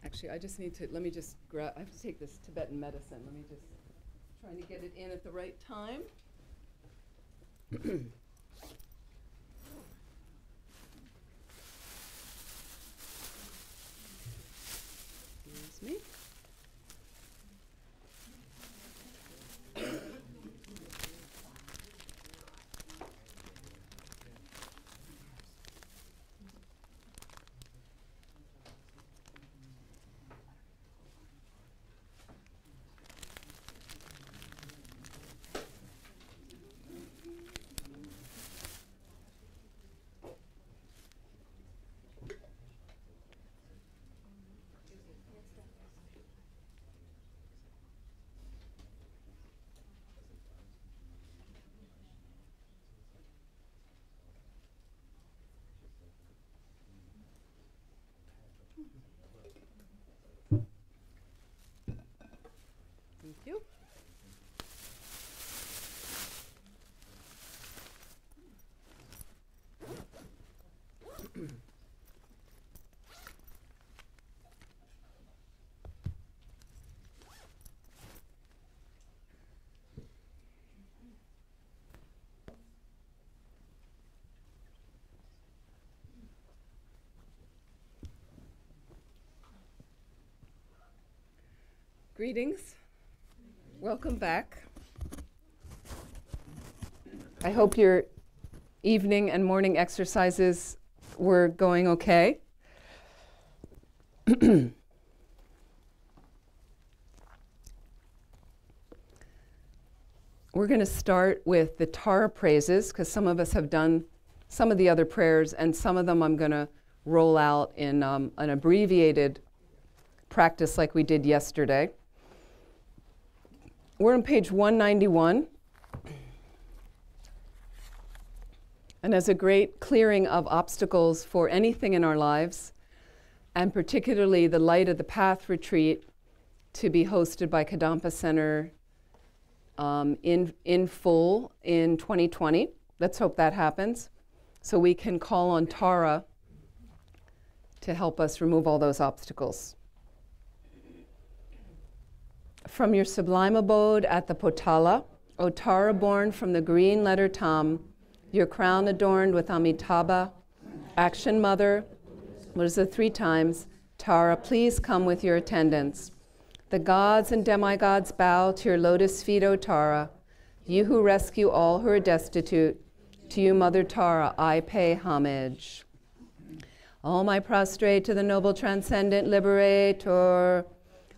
Actually, I just need to, let me just grab, I have to take this Tibetan medicine. Let me just, trying to get it in at the right time. Excuse me. Thank you. Greetings. Welcome back. I hope your evening and morning exercises were going okay. We're going to start with the Tara praises, because some of us have done some of the other prayers, and some of them I'm going to roll out in an abbreviated practice like we did yesterday. We're on page 191. And as a great clearing of obstacles for anything in our lives, and particularly the Light of the Path retreat to be hosted by Kadampa Center in full in 2020. Let's hope that happens, so we can call on Tara to help us remove all those obstacles. From your sublime abode at the Potala, O Tara born from the green letter Tam, your crown adorned with Amitabha, Action Mother, what is it 3 times? Tara, please come with your attendants. The gods and demigods bow to your lotus feet, O Tara. You who rescue all who are destitute, to you, Mother Tara, I pay homage. All my prostrate to the noble transcendent liberator.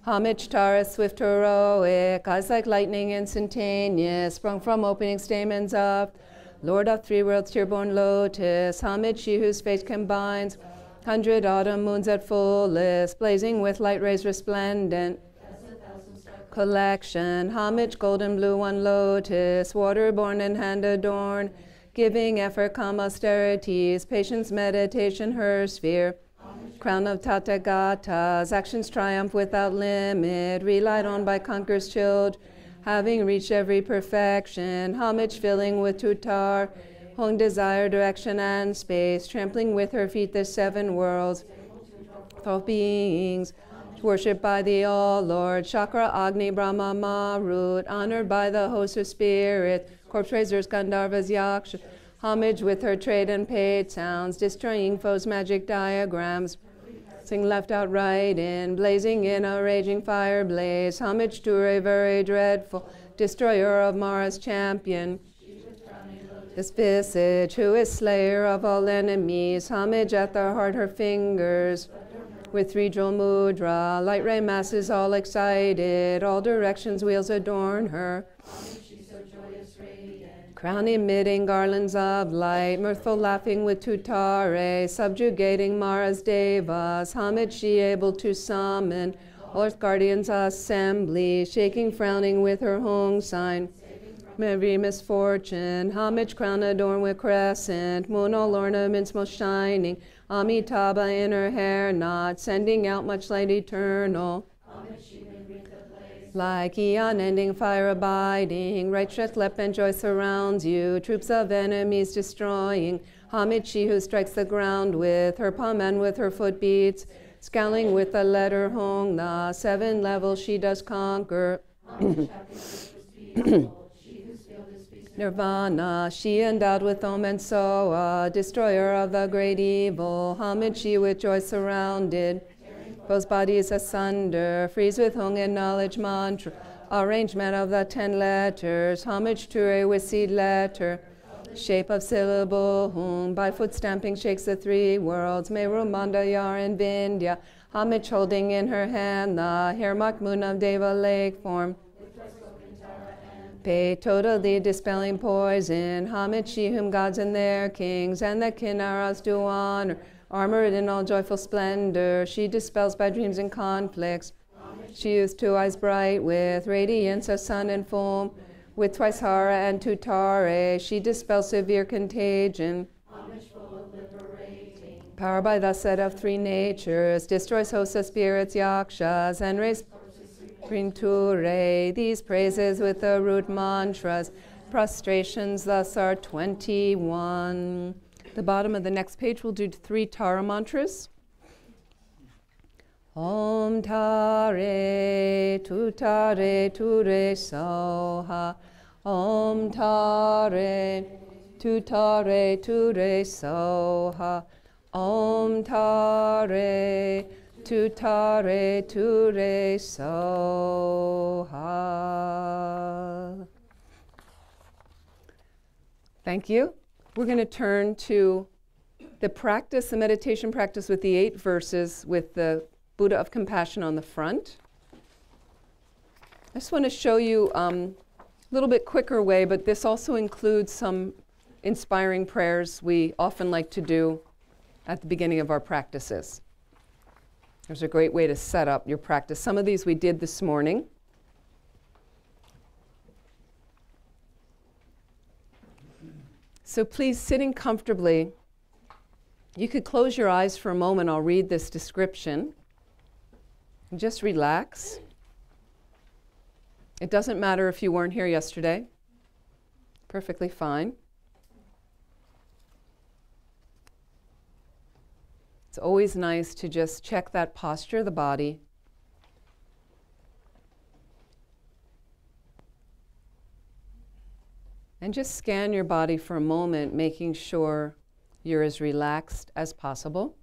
Homage Tara, swift heroic, eyes like lightning instantaneous, sprung from opening stamens of Lord of 3 worlds, tear-born lotus. Homage she whose face combines 100 autumn moons at fullest, blazing with light rays resplendent. Collection, homage golden blue one lotus, water-born and hand-adorned, giving effort calm austerities, patience meditation her sphere. Crown of Tathagatas, actions triumph without limit, relied on by conquerors' children, having reached every perfection. Homage filling with tutar, Hong desire, direction, and space, trampling with her feet the 7 worlds, all beings, worshipped by the All-Lord, Chakra, Agni, Brahma, Marut, honored by the host of spirit, corpse raisers, Gandharvas, Yaksha, homage with her trade and paid sounds, destroying foes' magic diagrams, sing left out right in, blazing in a raging fire blaze, homage to a very dreadful destroyer of Mara's champion, this visage, who is slayer of all enemies, homage at the heart her fingers, with 3 jewel mudra, light ray masses all excited, all directions wheels adorn her. Crown emitting garlands of light, mirthful laughing with tutare, subjugating Mara's devas, homage she able to summon, Earth guardians assembly, shaking frowning with her hong sign. Every misfortune, homage crown adorned with crescent, moon all ornaments most shining, Amitabha in her hair knot, sending out much light eternal. Like unending fire abiding, right stretched left and joy surrounds you, troops of enemies destroying. Homage she who strikes the ground with her palm and with her foot beats, scowling with the letter Hong, the 7 levels she does conquer. Nirvana, she endowed with Om and Soa, destroyer of the great evil. Homage she with joy surrounded, both bodies asunder, freeze with Hong and knowledge mantra, arrangement of the 10 letters. Homage to her with seed letter, shape of syllable Hong, by foot stamping shakes the 3 worlds. Meru, Mandayar, and Vindhya, homage holding in her hand the hair marked moon of Deva lake form. Pay totally dispelling poison, homage she whom gods and their kings and the Kinnaras do honor, armored in all joyful splendor. She dispels by dreams and conflicts. She used 2 eyes bright with radiance of sun and foam, with twice Hara and 2 Tare. She dispels severe contagion. Power by the set of 3 natures, destroys hosts of spirits, yakshas, and raise Green Ture, these praises with the root mantras. Prostrations thus are 21. The bottom of the next page we'll do 3 Tara mantras. Om Tare, Tu Tare, Ture Soha. Om Tare, Tu Tare, Ture Soha. Om Tare, Tu Tare, Ture Soha. Thank you. We're going to turn to the practice, the meditation practice with the 8 verses with the Buddha of Compassion on the front. I just want to show you a little bit quicker way, but this also includes some inspiring prayers we often like to do at the beginning of our practices. There's a great way to set up your practice. Some of these we did this morning. So please, sitting comfortably, you could close your eyes for a moment. I'll read this description. And just relax. It doesn't matter if you weren't here yesterday. Perfectly fine. It's always nice to just check that posture of the body. And just scan your body for a moment, making sure you're as relaxed as possible.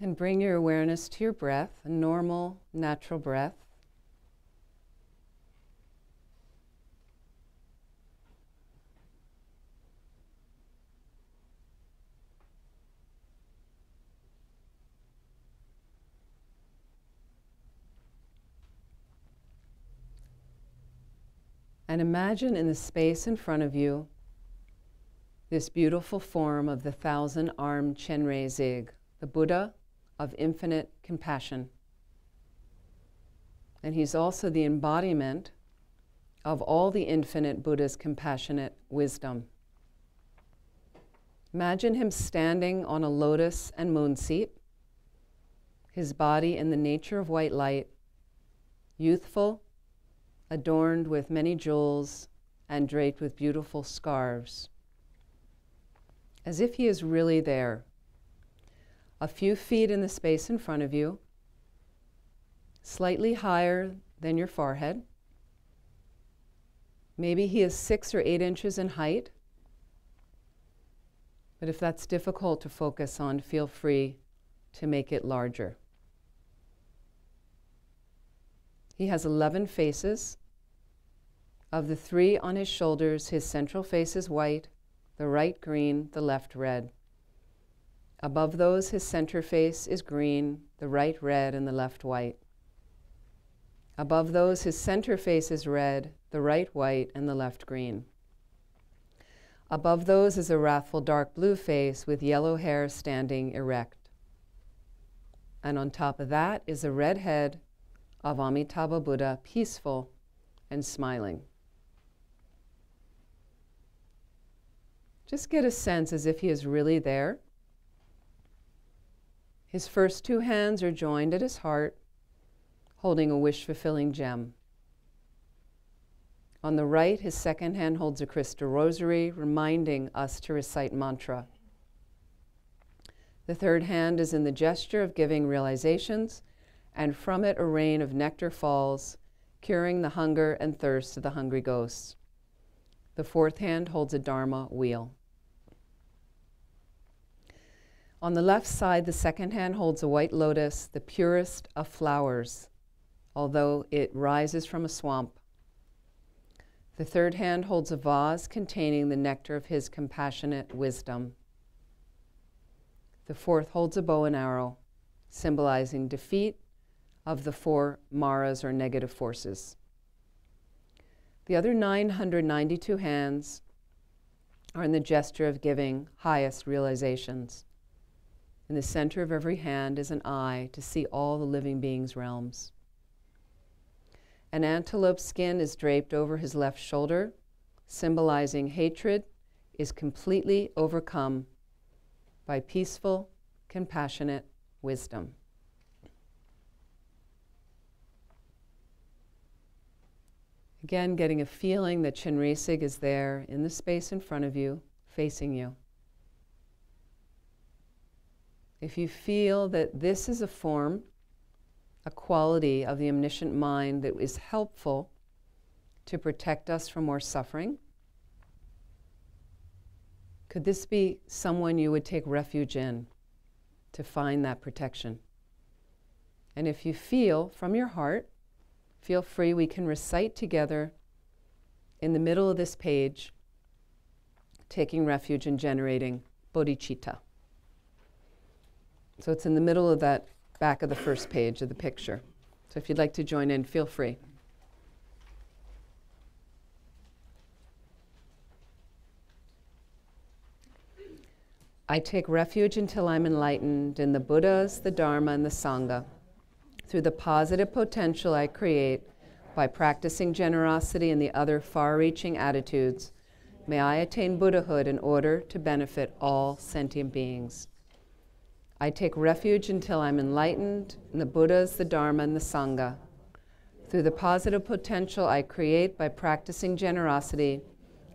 And bring your awareness to your breath, a normal, natural breath. And imagine in the space in front of you this beautiful form of the 1,000-armed Chenrei Zig, the Buddha of infinite compassion. And he's also the embodiment of all the infinite Buddha's compassionate wisdom. Imagine him standing on a lotus and moon seat, his body in the nature of white light, youthful, adorned with many jewels and draped with beautiful scarves, as if he is really there, a few feet in the space in front of you, slightly higher than your forehead. Maybe he is 6 or 8 inches in height, but if that's difficult to focus on, feel free to make it larger. He has 11 faces. Of the 3 on his shoulders, his central face is white, the right green, the left red. Above those, his center face is green, the right red, and the left white. Above those, his center face is red, the right white, and the left green. Above those is a wrathful dark blue face with yellow hair standing erect. And on top of that is a red head of Amitabha Buddha, peaceful and smiling. Just get a sense as if he is really there. His first two hands are joined at his heart, holding a wish-fulfilling gem. On the right, his second hand holds a crystal rosary, reminding us to recite mantra. The third hand is in the gesture of giving realizations, and from it a rain of nectar falls, curing the hunger and thirst of the hungry ghosts. The fourth hand holds a Dharma wheel. On the left side, the second hand holds a white lotus, the purest of flowers, although it rises from a swamp. The third hand holds a vase containing the nectar of his compassionate wisdom. The fourth holds a bow and arrow, symbolizing defeat of the four maras or negative forces. The other 992 hands are in the gesture of giving highest realizations. In the center of every hand is an eye to see all the living beings' realms. An antelope skin is draped over his left shoulder, symbolizing hatred is completely overcome by peaceful, compassionate wisdom. Again, getting a feeling that Chenresig is there in the space in front of you, facing you. If you feel that this is a form, a quality of the omniscient mind that is helpful to protect us from more suffering, could this be someone you would take refuge in to find that protection? And if you feel from your heart, feel free, we can recite together in the middle of this page, taking refuge and generating bodhicitta. So it's in the middle of that back of the first page of the picture. So if you'd like to join in, feel free. I take refuge until I'm enlightened in the Buddhas, the Dharma, and the Sangha. Through the positive potential I create by practicing generosity and the other far-reaching attitudes, may I attain Buddhahood in order to benefit all sentient beings. I take refuge until I'm enlightened in the Buddhas, the Dharma, and the Sangha. Through the positive potential I create by practicing generosity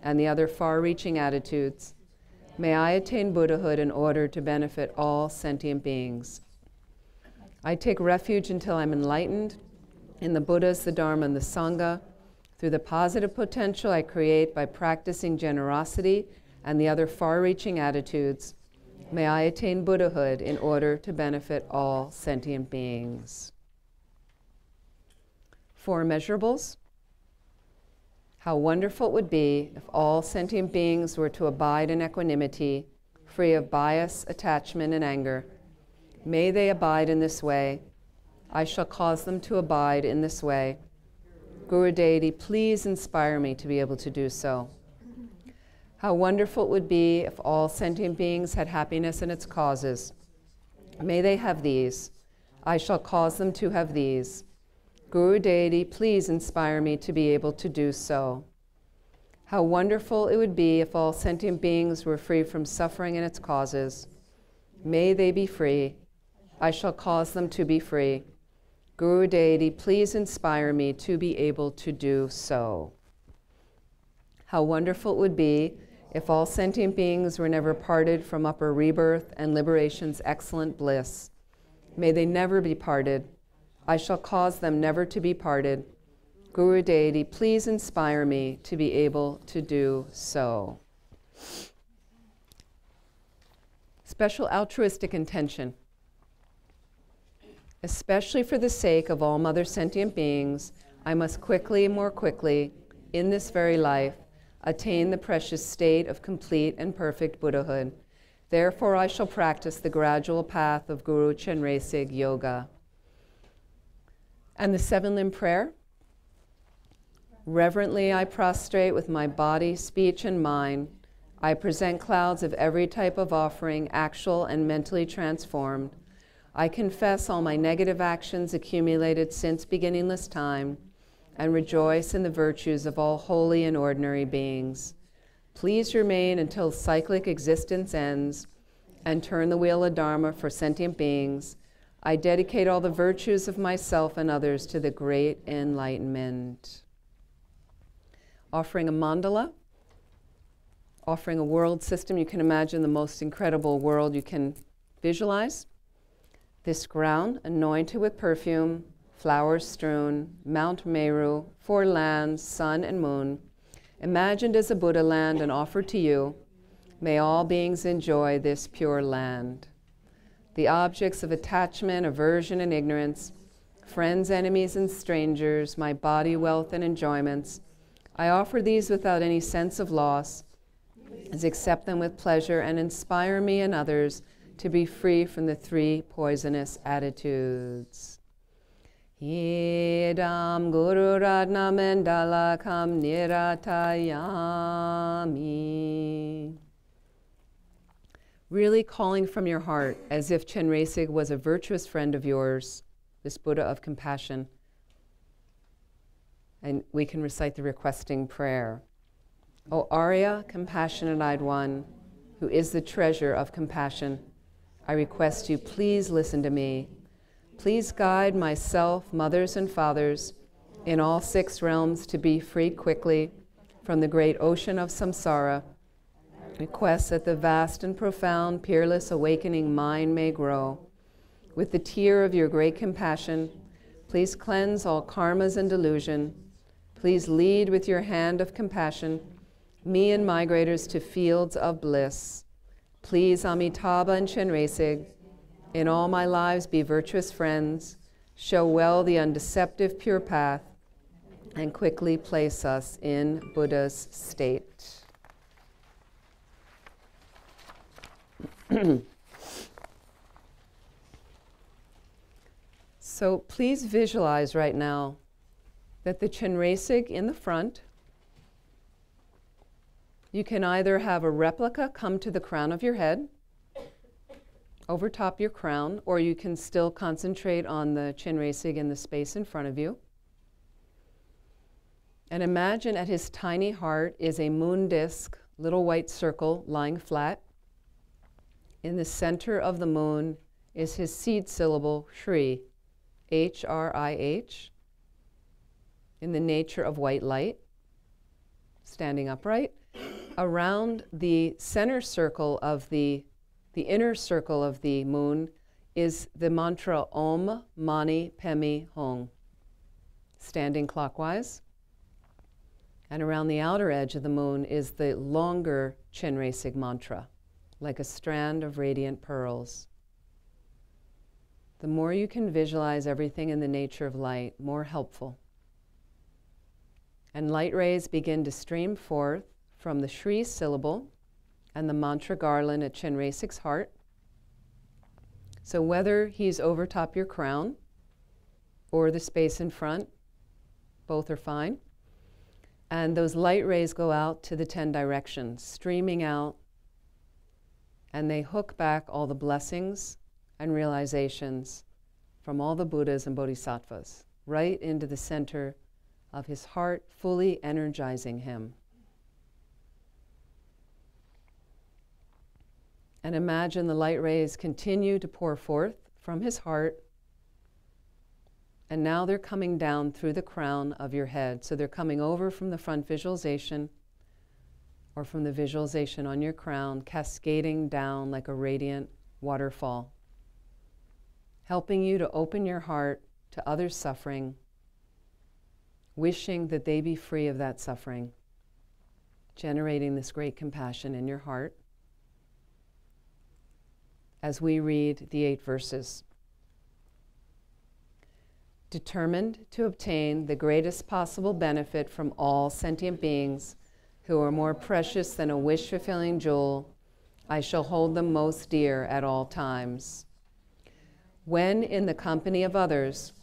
and the other far-reaching attitudes, may I attain Buddhahood in order to benefit all sentient beings. I take refuge until I'm enlightened in the Buddhas, the Dharma, and the Sangha. Through the positive potential I create by practicing generosity and the other far-reaching attitudes, may I attain Buddhahood in order to benefit all sentient beings. 4 measurables. How wonderful it would be if all sentient beings were to abide in equanimity, free of bias, attachment, and anger. May they abide in this way. I shall cause them to abide in this way. Guru Deity, please inspire me to be able to do so. How wonderful it would be if all sentient beings had happiness and its causes. May they have these. I shall cause them to have these. Guru Deity, please inspire me to be able to do so. How wonderful it would be if all sentient beings were free from suffering and its causes. May they be free. I shall cause them to be free. Guru Deity, please inspire me to be able to do so. How wonderful it would be if all sentient beings were never parted from upper rebirth and liberation's excellent bliss. May they never be parted. I shall cause them never to be parted. Guru Deity, please inspire me to be able to do so. Special altruistic intention. Especially for the sake of all mother sentient beings, I must quickly, more quickly, in this very life, attain the precious state of complete and perfect Buddhahood. Therefore, I shall practice the gradual path of Guru Chenresig Yoga. And the 7-limb prayer. Reverently I prostrate with my body, speech, and mind. I present clouds of every type of offering, actual and mentally transformed. I confess all my negative actions accumulated since beginningless time and rejoice in the virtues of all holy and ordinary beings. Please remain until cyclic existence ends and turn the wheel of Dharma for sentient beings. I dedicate all the virtues of myself and others to the great enlightenment. Offering a mandala, offering a world system. You can imagine the most incredible world you can visualize. This ground, anointed with perfume, flowers strewn, Mount Meru, 4 lands, sun and moon, imagined as a Buddha land and offered to you. May all beings enjoy this pure land. The objects of attachment, aversion, and ignorance, friends, enemies, and strangers, my body, wealth, and enjoyments, I offer these without any sense of loss, as accept them with pleasure and inspire me and others to be free from the 3 poisonous attitudes. Idam Guru Ratna Mandalakam Niratayami. Really calling from your heart, as if Chenresig was a virtuous friend of yours, this Buddha of compassion. And we can recite the requesting prayer. O Arya, compassionate-eyed one, who is the treasure of compassion, I request you, please listen to me. Please guide myself, mothers and fathers, in all 6 realms to be freed quickly from the great ocean of samsara. Request that the vast and profound, peerless awakening mind may grow. With the tear of your great compassion, please cleanse all karmas and delusion. Please lead with your hand of compassion me and migrators to fields of bliss. Please, Amitabha and Chenresig, in all my lives be virtuous friends, show well the undeceptive pure path, and quickly place us in Buddha's state. So please visualize right now that the Chenresig in the front, you can either have a replica come to the crown of your head, over top your crown, or you can still concentrate on the Chenresig in the space in front of you. And imagine at his tiny heart is a moon disk, little white circle lying flat. In the center of the moon is his seed syllable, Shri, H-R-I-H, in the nature of white light, standing upright. Around the center circle of the inner circle of the moon is the mantra Om Mani Padme Hum, standing clockwise. And around the outer edge of the moon is the longer Chenresig mantra, like a strand of radiant pearls. The more you can visualize everything in the nature of light, more helpful. And light rays begin to stream forth from the Shri syllable and the mantra garland at Chenresig's heart. So whether he's over top your crown or the space in front, both are fine. And those light rays go out to the 10 directions, streaming out, and they hook back all the blessings and realizations from all the Buddhas and Bodhisattvas right into the center of his heart, fully energizing him. And imagine the light rays continue to pour forth from his heart, and now they're coming down through the crown of your head. So they're coming over from the front visualization or from the visualization on your crown, cascading down like a radiant waterfall, helping you to open your heart to others' suffering, wishing that they be free of that suffering, generating this great compassion in your heart. As we read the 8 verses. Determined to obtain the greatest possible benefit from all sentient beings who are more precious than a wish-fulfilling jewel, I shall hold them most dear at all times. When in the company of others,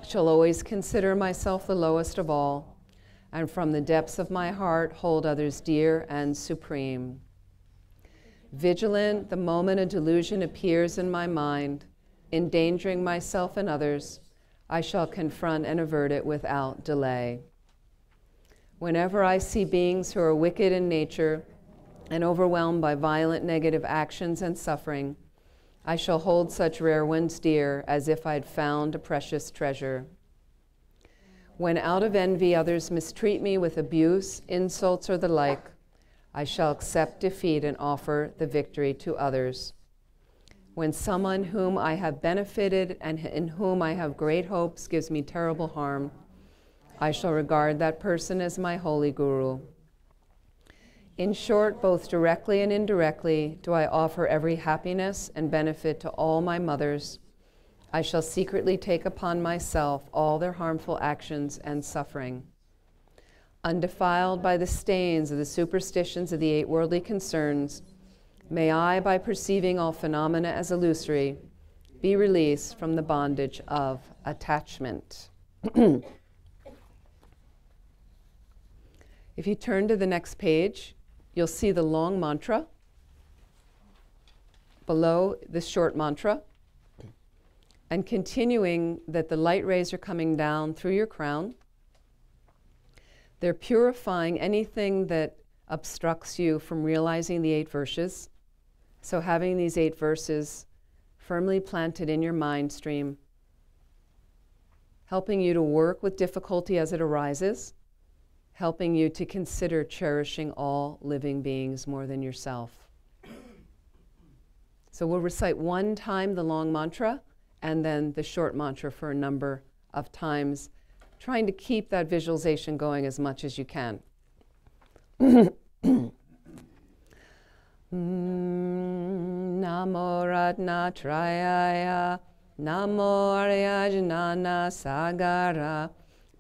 shall always consider myself the lowest of all, and from the depths of my heart hold others dear and supreme. Vigilant the moment a delusion appears in my mind, endangering myself and others, I shall confront and avert it without delay. Whenever I see beings who are wicked in nature and overwhelmed by violent negative actions and suffering, I shall hold such rare ones dear as if I'd found a precious treasure. When out of envy others mistreat me with abuse, insults, or the like, I shall accept defeat and offer the victory to others. When someone whom I have benefited and in whom I have great hopes gives me terrible harm, I shall regard that person as my holy guru. In short, both directly and indirectly, do I offer every happiness and benefit to all my mothers. I shall secretly take upon myself all their harmful actions and suffering. Undefiled by the stains of the superstitions of the 8 worldly concerns, may I, by perceiving all phenomena as illusory, be released from the bondage of attachment. If you turn to the next page, you'll see the long mantra below the short mantra, and continuing that the light rays are coming down through your crown. They're purifying anything that obstructs you from realizing the 8 verses. So having these 8 verses firmly planted in your mind stream, helping you to work with difficulty as it arises, helping you to consider cherishing all living beings more than yourself. So we'll recite 1 time the long mantra and then the short mantra for a number of times, trying to keep that visualization going as much as you can. Namo Ratna Trayaya, Namo Aryajnana Sagara,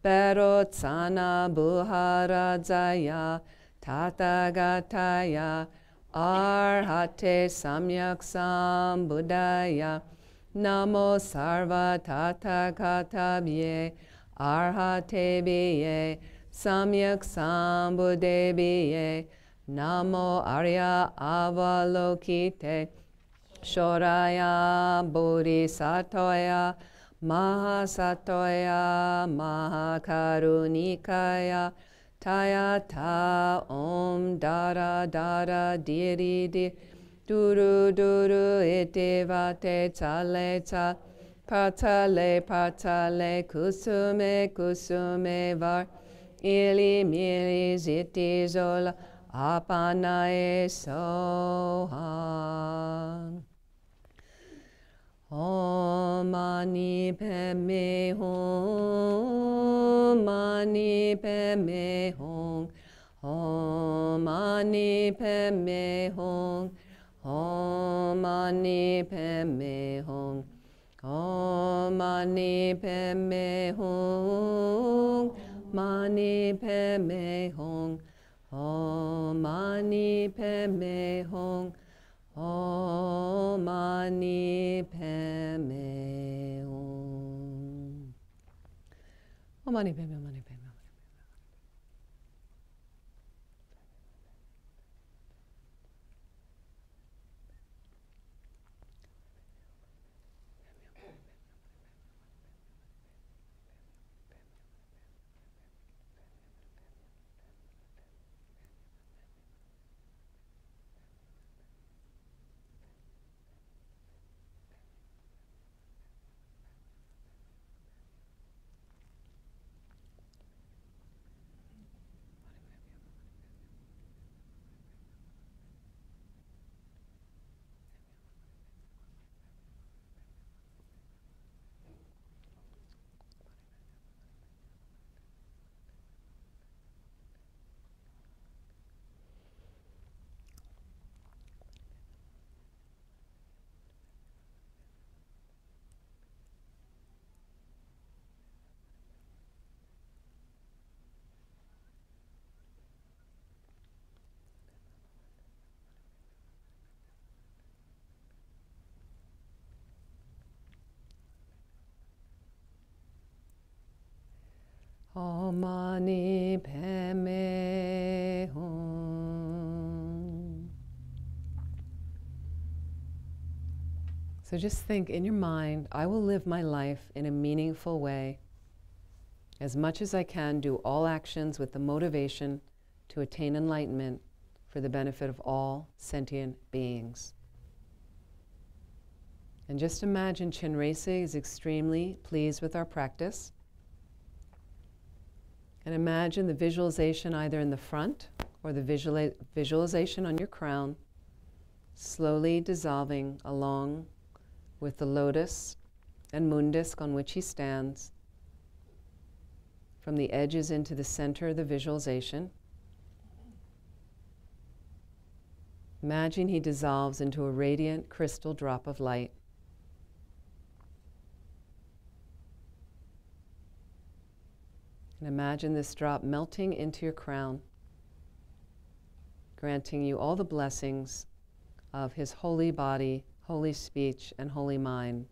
Perotsana Buharadzaya, Tathagataya, Arhate Samyak Sambuddhaya, Namo Sarva Tathagatabhye, Arhatebhye, Samyak Sambuddhebhye, Namo Arya Avalokite, Shoraya Bodhisattvaya, Mahasattvaya, Mahakarunikaya, Tayata Om Dara Dara Diri Di, Duru Duru Iti Vate Tale Ta, Patale Patale Kusume Kusume Var, Ili Mili Ziti Zola, Apanae Soha. Om Mani Padme Hum, Mani Padme Hum, Om Mani Padme Hum, Om Mani Padme Hum, Om Mani Padme Hum, Mani Padme Hum, Om Mani Padme Hum, Om Mani Padme Hum. Om Mani Padme Hum, Mani Padme Hum. Om Mani Padme Hum. So just think in your mind, I will live my life in a meaningful way. As much as I can, do all actions with the motivation to attain enlightenment for the benefit of all sentient beings. And just imagine Chenrezig is extremely pleased with our practice. And imagine the visualization either in the front or the visualization on your crown, slowly dissolving along with the lotus and moon disk on which he stands, from the edges into the center of the visualization. Imagine he dissolves into a radiant crystal drop of light. And imagine this drop melting into your crown, granting you all the blessings of his holy body, holy speech, and holy mind.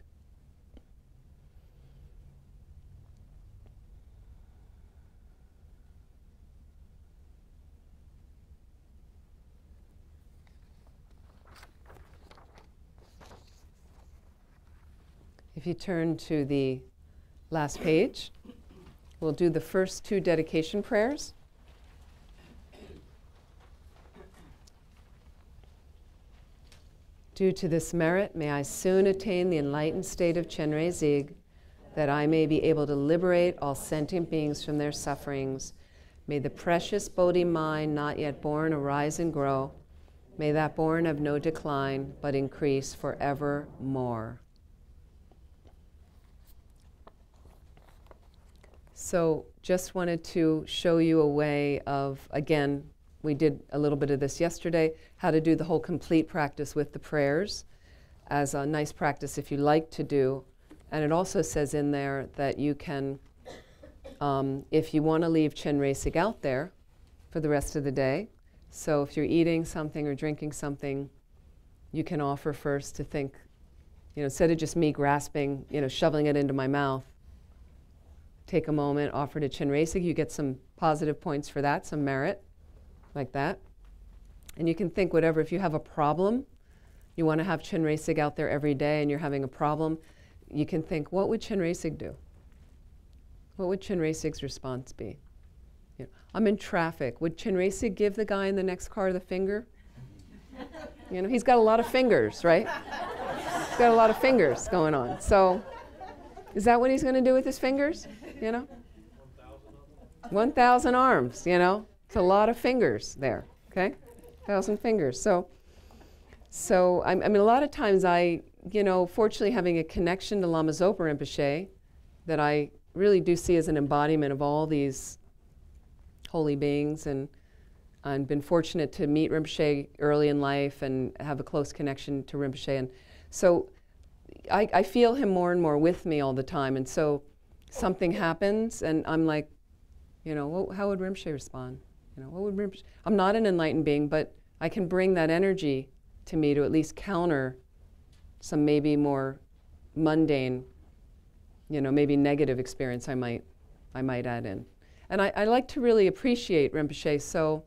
If you turn to the last page, we'll do the first two dedication prayers. Due to this merit, may I soon attain the enlightened state of Chenrezig, that I may be able to liberate all sentient beings from their sufferings. May the precious Bodhi mind not yet born arise and grow. May that born have no decline, but increase forevermore. So just wanted to show you a way of, again, we did a little bit of this yesterday, how to do the whole complete practice with the prayers as a nice practice if you like to do. And it also says in there that you can, if you want to leave Chenrezig out there for the rest of the day, so if you're eating something or drinking something, you can offer first to think, instead of just me grasping, shoveling it into my mouth, take a moment, offer to Chenrezig. You get some positive points for that, some merit, like that. And you can think whatever, if you have a problem, you want to have Chenrezig out there every day and you're having a problem, you can think, what would Chenrezig do? What would Chenrezig's response be? I'm in traffic. Would Chenrezig give the guy in the next car the finger? He's got a lot of fingers, right? He's got a lot of fingers going on. So is that what he's going to do with his fingers? 1,000 arms, It's a lot of fingers there, okay? 1,000 fingers. So I mean, a lot of times fortunately having a connection to Lama Zopa Rinpoche that I really do see as an embodiment of all these holy beings, and I've been fortunate to meet Rinpoche early in life and have a close connection to Rinpoche. And so I feel him more and more with me all the time. And so something happens and I'm like, how would Rinpoche respond? What would Rinpoche? I'm not an enlightened being, but I can bring that energy to me to at least counter some maybe more mundane, maybe negative experience I might add in. And I like to really appreciate Rinpoche. So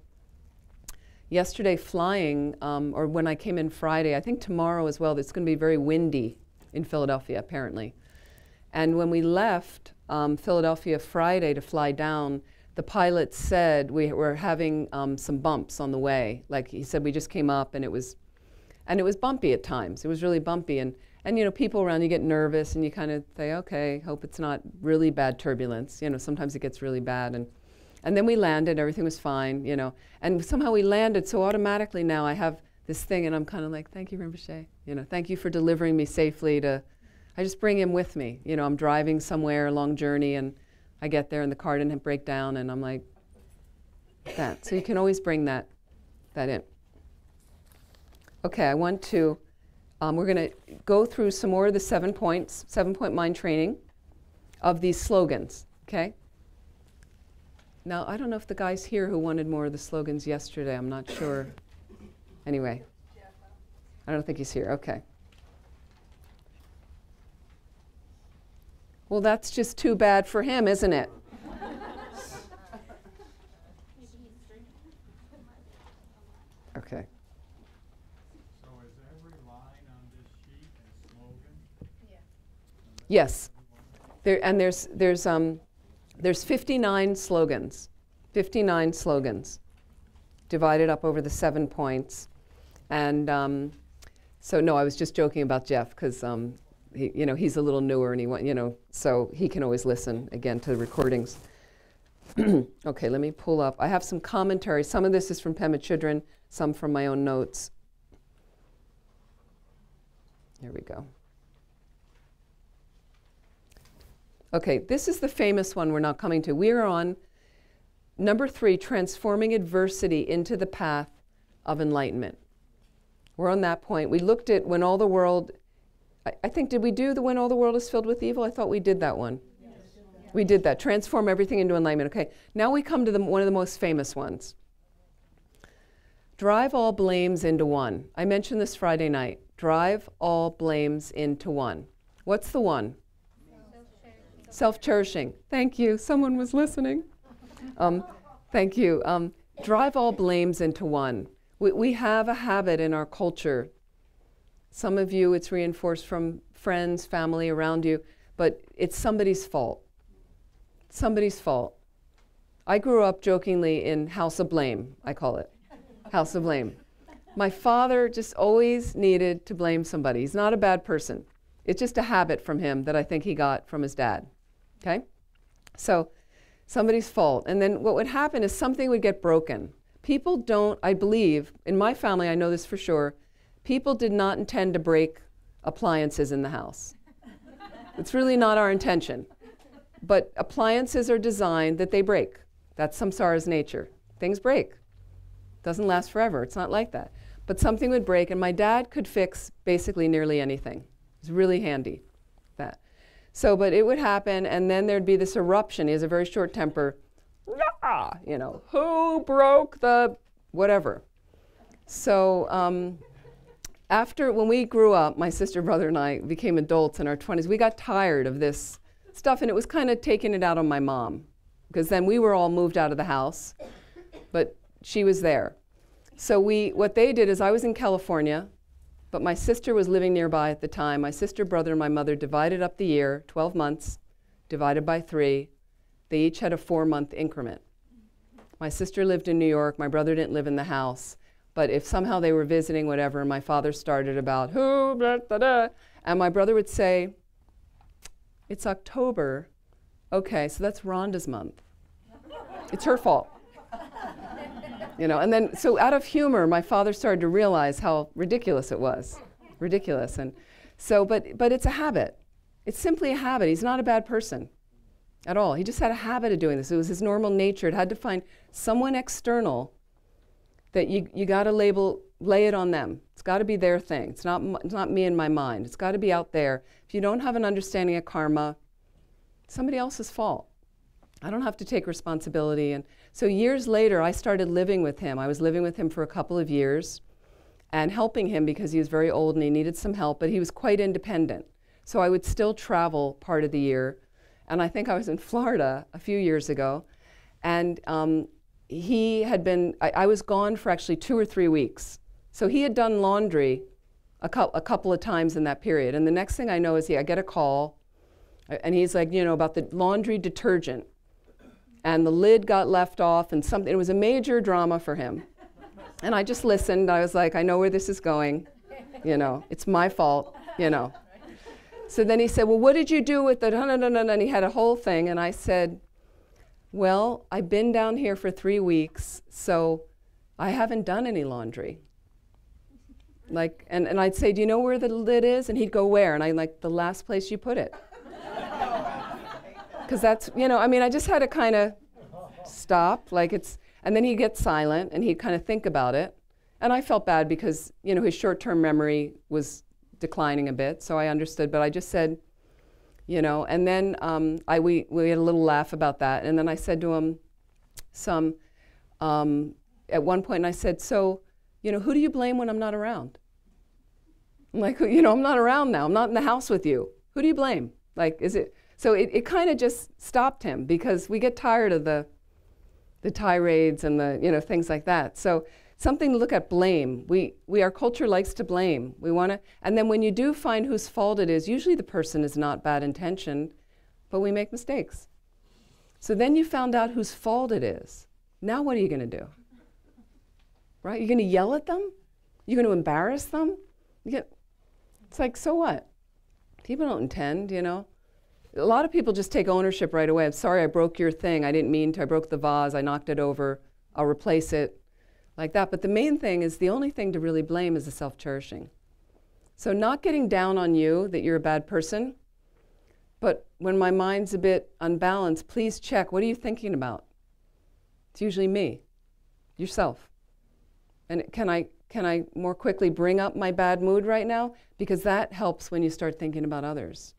yesterday flying, or when I came in Friday, I think tomorrow as well, it's going to be very windy in Philadelphia, apparently. And when we left Philadelphia Friday to fly down, the pilot said we were having some bumps on the way. Like he said, we just came up and it was bumpy at times. It was really bumpy. And people around, you get nervous and you kind of say, okay, hope it's not really bad turbulence. Sometimes it gets really bad. And then we landed, everything was fine, And somehow we landed, so automatically now I have this thing and I'm kind of like, thank you, Rinpoche. Thank you for delivering me safely I just bring him with me. I'm driving somewhere, a long journey, and I get there and the car didn't break down and I'm like, that. So you can always bring that in. Okay, I want to, we're going to go through some more of the 7 points, 7-point mind training of these slogans, okay? Now, I don't know if the guy's here who wanted more of the slogans yesterday. I'm not sure. Anyway, I don't think he's here. Okay. Well, that's just too bad for him, isn't it? Okay. So is every line on this sheet a slogan? Yes. There's 59 slogans. 59 slogans divided up over the 7 points. And so no, I was just joking about Jeff because he's a little newer and so he can always listen again to the recordings. Okay, let me pull up. I have some commentary. Some of this is from Pema Chodron, some from my own notes. Here we go. Okay, this is the famous one we're now coming to. We are on number 3, transforming adversity into the path of enlightenment. We're on that point. We looked at when all the world, I think, did we do the when all the world is filled with evil? I thought we did that one. Yes. We did that, transform everything into enlightenment. Okay, now we come to one of the most famous ones. Drive all blames into one. I mentioned this Friday night. Drive all blames into one. What's the one? Self-cherishing. Thank you. Someone was listening. Thank you. Drive all blames into one. We have a habit in our culture. Some of you, it's reinforced from friends, family around you, but it's somebody's fault. Somebody's fault. I grew up jokingly in House of Blame, I call it. House of Blame. My father just always needed to blame somebody. He's not a bad person. It's just a habit from him that I think he got from his dad. Okay? So somebody's fault. And then what would happen is something would get broken. People don't, I believe, in my family, I know this for sure, people did not intend to break appliances in the house. It's really not our intention. But appliances are designed that they break. That's samsara's nature. Things break. Doesn't last forever. It's not like that. But something would break, and my dad could fix basically nearly anything. It's really handy, that. So, but it would happen, and then there'd be this eruption. He has a very short temper. Who broke the whatever? So when we grew up, my sister, brother, and I became adults in our 20s, we got tired of this stuff, and it was kind of taking it out on my mom, because then we were all moved out of the house, but she was there. So what they did is I was in California, but my sister was living nearby at the time. My sister, brother, and my mother divided up the year, 12 months, divided by 3. They each had a 4-month increment. My sister lived in New York. My brother didn't live in the house. But if somehow they were visiting, whatever, my father started about, who, blah, blah, blah, and my brother would say, it's October. Okay, so that's Rhonda's month. It's her fault. And then, so out of humor, my father started to realize how ridiculous it was. Ridiculous. And so, but it's a habit. It's simply a habit. He's not a bad person at all. He just had a habit of doing this. It was his normal nature. It had to find someone external that you got to lay it on them. It's got to be their thing. It's not me and my mind. It's got to be out there. If you don't have an understanding of karma, it's somebody else's fault. I don't have to take responsibility. And so years later, I started living with him. I was living with him for a couple of years and helping him because he was very old and he needed some help, but he was quite independent. So I would still travel part of the year. And I think I was in Florida a few years ago. And he had been, I was gone for actually 2 or 3 weeks. So he had done laundry a couple of times in that period. And the next thing I know is I get a call, and he's like, about the laundry detergent. And the lid got left off, and something, it was a major drama for him. And I just listened. I was like, I know where this is going. It's my fault, So then he said, well, what did you do with the, and he had a whole thing. And I said, well, I've been down here for 3 weeks, so I haven't done any laundry. And I'd say, do you know where the lid is? And he'd go, where? And I'm like, the last place you put it. Because that's, I just had to kind of stop, and then he'd get silent, and he'd kind of think about it. And I felt bad because, his short-term memory was declining a bit, so I understood, but I just said, and then we had a little laugh about that, and then I said to him at one point, and I said, so, who do you blame when I'm not around? I'm like, I'm not around now. I'm not in the house with you. Who do you blame? So it kind of just stopped him because we get tired of the tirades and the, things like that. So Something to look at, blame. Our culture likes to blame. We want to, and then when you do find whose fault it is, usually the person is not bad intentioned, but we make mistakes. So then you found out whose fault it is. Now what are you going to do? Right? You're going to yell at them? You're going to embarrass them? It's like, so what? People don't intend, you know. A lot of people just take ownership right away. I'm sorry, I broke your thing. I didn't mean to. I broke the vase. I knocked it over. I'll replace it. Like that. But the main thing is, the only thing to really blame is the self-cherishing. So not getting down on you that you're a bad person, but when my mind's a bit unbalanced, please check, what are you thinking about? It's usually me, yourself. And can I more quickly bring up my bad mood right now? Because that helps when you start thinking about others.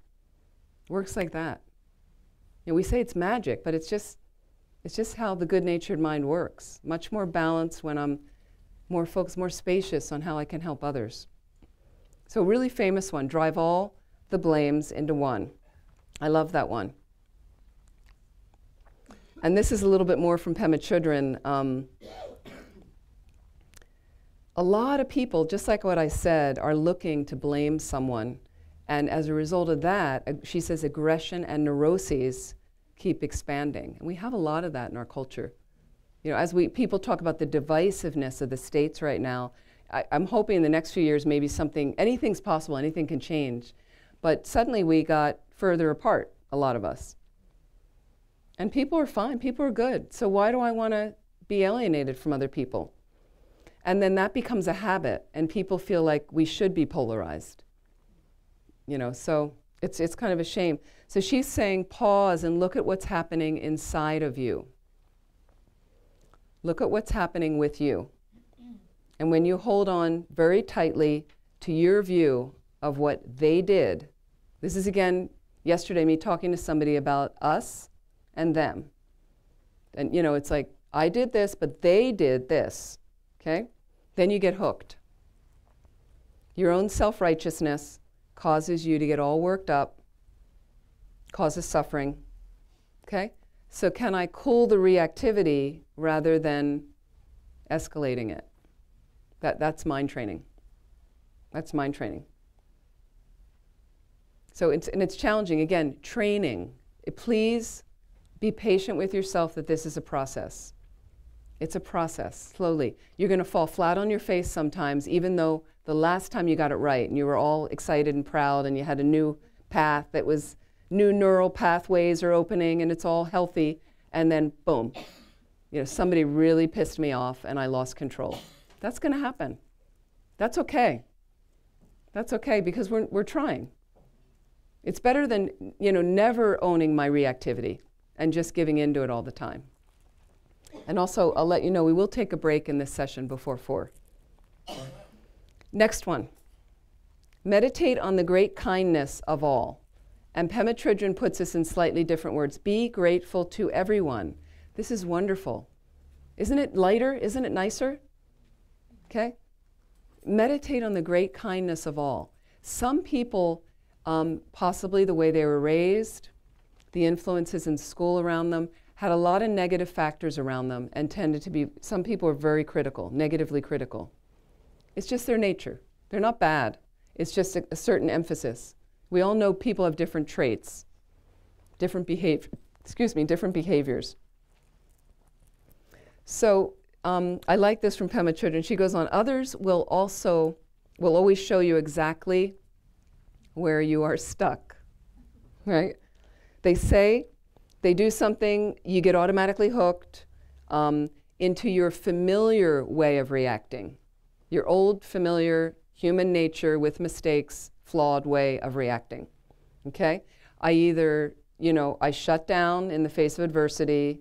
It works like that. You know, we say it's magic, but it's just how the good-natured mind works. Much more balanced when I'm more focused, more spacious on how I can help others. So a really famous one, drive all the blames into one. I love that one. And this is a little bit more from Pema Chodron. A lot of people, just like what I said, are looking to blame someone. And as a result of that, she says aggression and neuroses keep expanding. And we have a lot of that in our culture. You know, as people talk about the divisiveness of the states right now, I'm hoping in the next few years maybe anything's possible, anything can change. But suddenly we got further apart, a lot of us. And people are fine, people are good. So why do I want to be alienated from other people? And then that becomes a habit, and people feel like we should be polarized. You know, so it's kind of a shame. So she's saying pause and look at what's happening inside of you. Look at what's happening with you. And when you hold on very tightly to your view of what they did, this is again, yesterday me talking to somebody about us and them. And you know, it's like, I did this, but they did this, okay? Then you get hooked. Your own self-righteousness causes you to get all worked up, causes suffering, okay? So can I cool the reactivity rather than escalating it? That's mind training. That's mind training. So it's challenging. Again, training. Please be patient with yourself that this is a process. It's a process, slowly. You're going to fall flat on your face sometimes, even though the last time you got it right and you were all excited and proud and you had a new path that was, new neural pathways are opening and it's all healthy, and then boom, you know, somebody really pissed me off and I lost control. That's going to happen. That's okay. That's okay, because we're trying. It's better than, you know, never owning my reactivity and just giving into it all the time. And also, I'll let you know, we will take a break in this session before 4. Next one. Meditate on the great kindness of all. And Pema Chodron puts this in slightly different words. Be grateful to everyone. This is wonderful. Isn't it lighter? Isn't it nicer? Okay? Meditate on the great kindness of all. Some people, possibly the way they were raised, the influences in school around them, had a lot of negative factors around them and tended to be, some people are very critical, negatively critical. It's just their nature. They're not bad. It's just a certain emphasis. We all know people have different traits, different behaviors. So I like this from Pema Chodron. She goes on, others will always show you exactly where you are stuck, right? They do something, you get automatically hooked into your familiar way of reacting, your old familiar human nature with mistakes, flawed way of reacting, okay? I either, you know, I shut down in the face of adversity,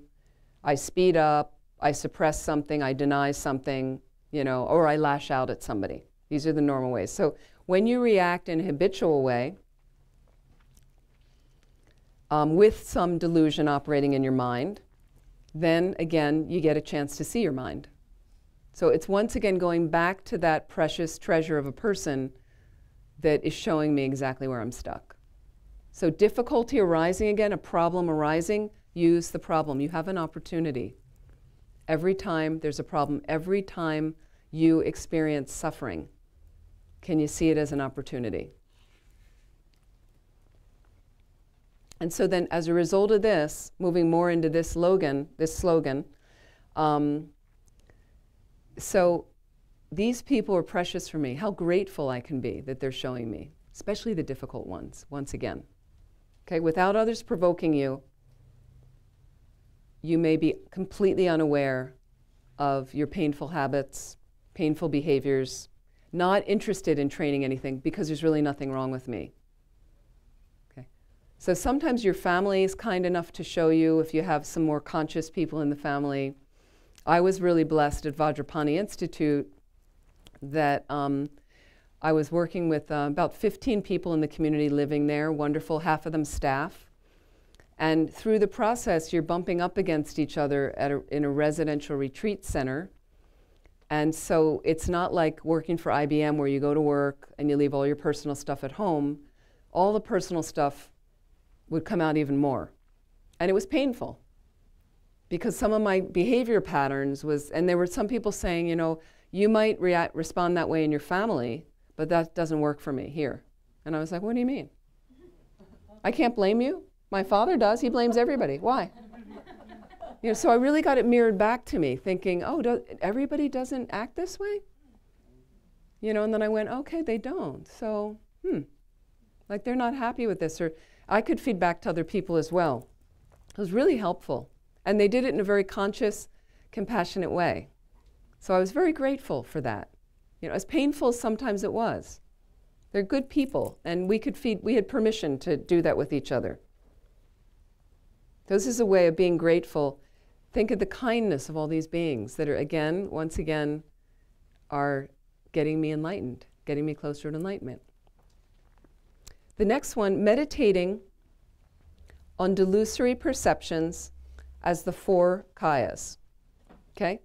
I speed up, I suppress something, I deny something, you know, or I lash out at somebody. These are the normal ways. So when you react in a habitual way, with some delusion operating in your mind, then again, you get a chance to see your mind. So it's once again going back to that precious treasure of a person that is showing me exactly where I'm stuck. So difficulty arising again, a problem arising, use the problem. You have an opportunity. Every time there's a problem, every time you experience suffering? Can you see it as an opportunity? And so then as a result of this, moving more into this slogan, so these people are precious for me. How grateful I can be that they're showing me, especially the difficult ones, once again. Okay, without others provoking you, you may be completely unaware of your painful habits, painful behaviors, not interested in training anything because there's really nothing wrong with me. Okay, so sometimes your family is kind enough to show you if you have some more conscious people in the family. I was really blessed at Vajrapani Institute that I was working with about 15 people in the community living there, wonderful, half of them staff. And through the process, you're bumping up against each other in a residential retreat center. And so it's not like working for IBM where you go to work and you leave all your personal stuff at home. All the personal stuff would come out even more. And it was painful because some of my behavior patterns was, and there were some people saying, you know, you might respond that way in your family, but that doesn't work for me here. And I was like, what do you mean? I can't blame you. My father does. He blames everybody. Why? You know, so I really got it mirrored back to me, thinking, oh, everybody doesn't act this way? You know, and then I went, okay, they don't. So, like they're not happy with this. Or I could feed back to other people as well. It was really helpful. And they did it in a very conscious, compassionate way. So I was very grateful for that. You know, as painful as sometimes it was. They're good people, and we had permission to do that with each other. This is a way of being grateful. Think of the kindness of all these beings that are, again, once again, are getting me enlightened, getting me closer to enlightenment. The next one, meditating on delusory perceptions as the four kayas. Okay?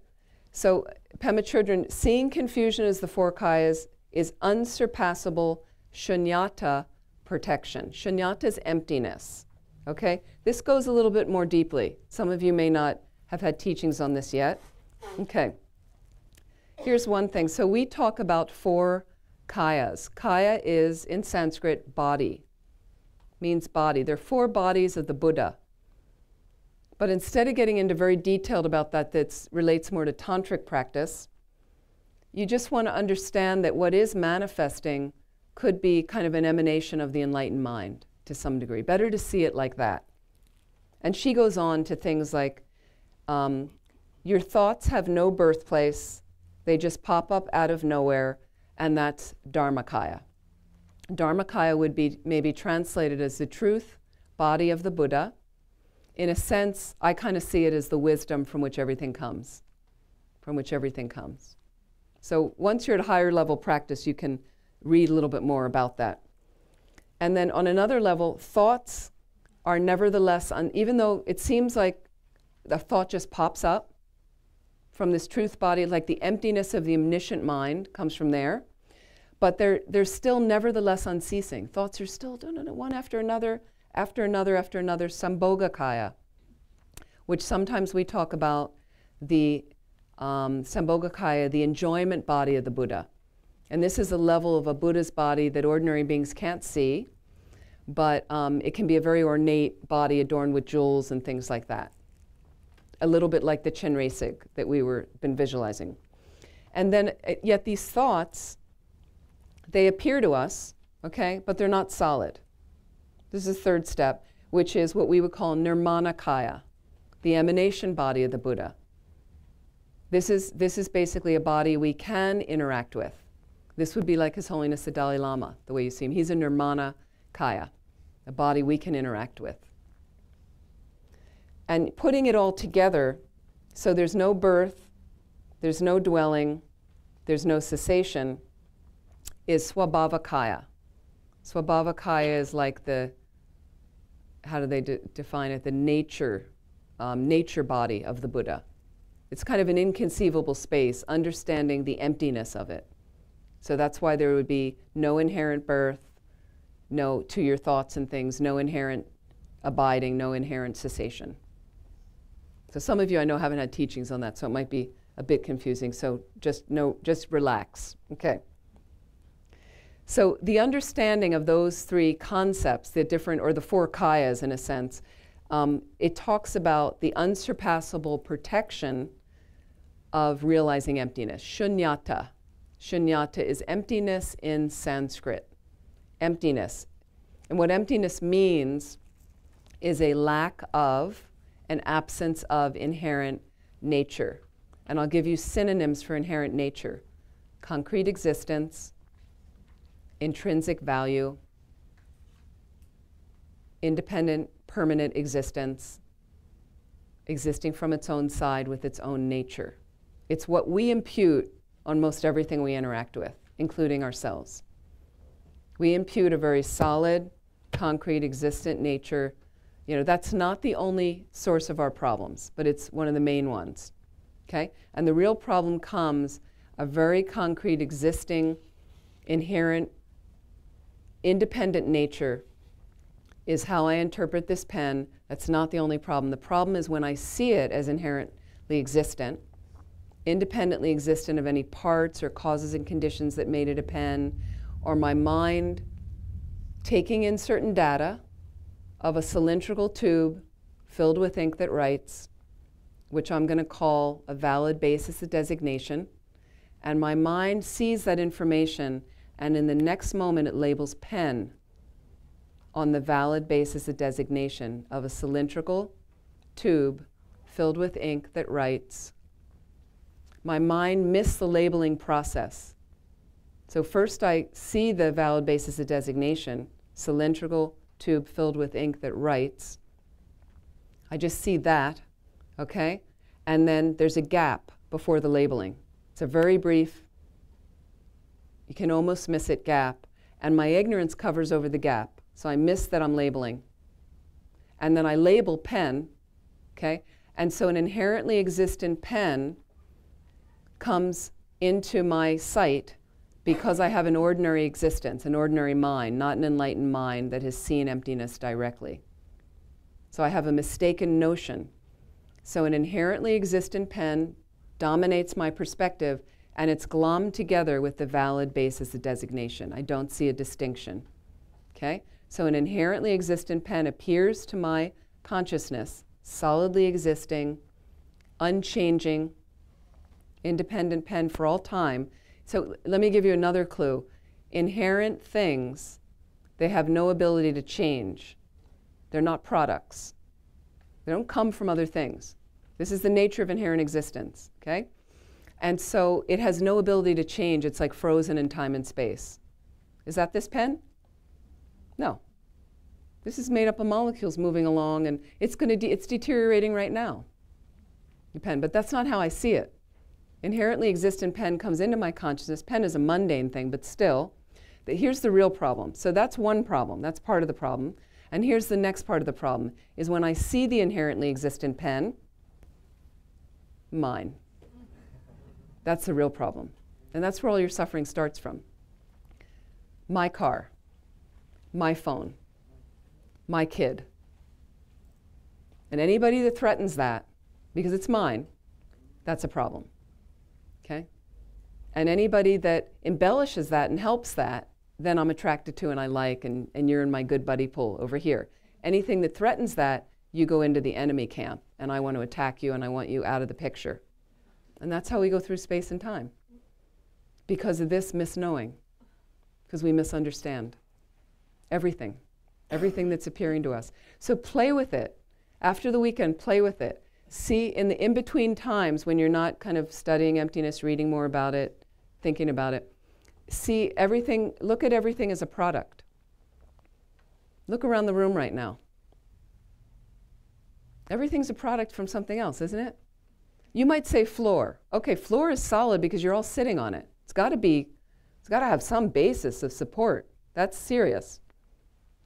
So, Pema Chodron, seeing confusion as the four kayas is unsurpassable shunyata protection. Shunyata is emptiness. Okay? This goes a little bit more deeply. Some of you may not have had teachings on this yet. Okay. Here's one thing. So we talk about four kayas. Kaya is, in Sanskrit, body. Means body. There are four bodies of the Buddha. But instead of getting into very detailed about that relates more to tantric practice, you just want to understand that what is manifesting could be kind of an emanation of the enlightened mind to some degree. Better to see it like that. And she goes on to things like, your thoughts have no birthplace, they just pop up out of nowhere, and that's Dharmakaya. Dharmakaya would be maybe translated as the truth body of the Buddha. In a sense, I kind of see it as the wisdom from which everything comes. From which everything comes. So once you're at a higher level practice, you can read a little bit more about that. And then on another level, thoughts are nevertheless, even though it seems like the thought just pops up from this truth body, like the emptiness of the omniscient mind comes from there, but they're still nevertheless unceasing. Thoughts are still one after another, Sambhogakaya, which sometimes we talk about the Sambhogakaya, the enjoyment body of the Buddha. And this is a level of a Buddha's body that ordinary beings can't see, but it can be a very ornate body adorned with jewels and things like that. A little bit like the Chenresig that been visualizing. And then, yet these thoughts, they appear to us, okay, but they're not solid. This is the third step, which is what we would call Nirmanakaya, the emanation body of the Buddha. This is basically a body we can interact with. This would be like His Holiness the Dalai Lama, the way you see him. He's a Nirmanakaya, a body we can interact with. And putting it all together, so there's no birth, there's no dwelling, there's no cessation, is Swabhavakaya. Swabhavakaya is like how do they define it? The nature body of the Buddha. It's kind of an inconceivable space, understanding the emptiness of it. So that's why there would be no inherent birth, to your thoughts and things, no inherent abiding, no inherent cessation. So some of you I know haven't had teachings on that, so it might be a bit confusing, so just relax, okay? So the understanding of those three concepts, the different, or the four kayas in a sense, it talks about the unsurpassable protection of realizing emptiness. Shunyata. Shunyata is emptiness in Sanskrit. Emptiness. And what emptiness means is a lack of, an absence of inherent nature. And I'll give you synonyms for inherent nature. Concrete existence, intrinsic value, independent, permanent existence, existing from its own side with its own nature. It's what we impute on most everything we interact with, including ourselves. We impute a very solid, concrete, existent nature. You know, that's not the only source of our problems, but it's one of the main ones, okay? And the real problem comes, a very concrete, existing, inherent, independent nature is how I interpret this pen. That's not the only problem. The problem is when I see it as inherently existent, independently existent of any parts or causes and conditions that made it a pen, or my mind taking in certain data of a cylindrical tube filled with ink that writes, which I'm going to call a valid basis of designation, and my mind sees that information, and in the next moment it labels pen on the valid basis of designation of a cylindrical tube filled with ink that writes. My mind missed the labeling process. So first I see the valid basis of designation, cylindrical tube filled with ink that writes. I just see that, okay? And then there's a gap before the labeling. It's a very brief, you can almost miss it, gap. And my ignorance covers over the gap. So I miss that I'm labeling. And then I label pen, okay? And so an inherently existent pen comes into my sight because I have an ordinary existence, an ordinary mind, not an enlightened mind that has seen emptiness directly. So I have a mistaken notion. So an inherently existent pen dominates my perspective, and it's glommed together with the valid basis of designation. I don't see a distinction, okay? So an inherently existent pen appears to my consciousness, solidly existing, unchanging, independent pen for all time. So let me give you another clue. Inherent things, they have no ability to change. They're not products. They don't come from other things. This is the nature of inherent existence, okay? And so it has no ability to change. It's like frozen in time and space. Is that this pen? No. This is made up of molecules moving along, and it's deteriorating right now, the pen. But that's not how I see it. Inherently existent pen comes into my consciousness. Pen is a mundane thing, but still, here's the real problem. So that's one problem. That's part of the problem. And here's the next part of the problem, is when I see the inherently existent pen, mine. That's the real problem. And that's where all your suffering starts from. My car, my phone, my kid. And anybody that threatens that, because it's mine, that's a problem. Okay? And anybody that embellishes that and helps that, then I'm attracted to and I like, and you're in my good buddy pool over here. Anything that threatens that, you go into the enemy camp, and I want to attack you and I want you out of the picture. And that's how we go through space and time. Because of this misknowing. Because we misunderstand everything. Everything that's appearing to us. So play with it. After the weekend, play with it. See, in the in-between times when you're not kind of studying emptiness, reading more about it, thinking about it, see everything, look at everything as a product. Look around the room right now. Everything's a product from something else, isn't it? You might say floor. Okay, floor is solid because you're all sitting on it. It's got to have some basis of support. That's serious.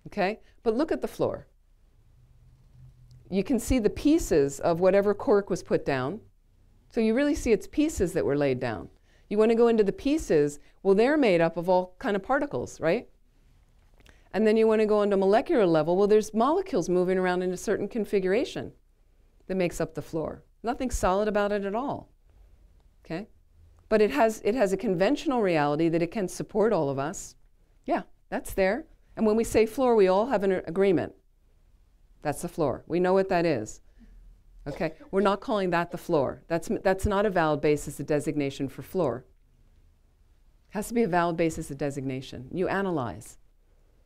Okay? But look at the floor. You can see the pieces of whatever cork was put down. So you really see it's pieces that were laid down. You want to go into the pieces, well, they're made up of all kind of particles, right? And then you want to go into molecular level, well, there's molecules moving around in a certain configuration that makes up the floor. Nothing solid about it at all. okay? But it has a conventional reality that it can support all of us. Yeah, that's there. And when we say floor, we all have an agreement. That's the floor. We know what that is. Okay? We're not calling that the floor. That's not a valid basis of designation for floor. It has to be a valid basis of designation. You analyze.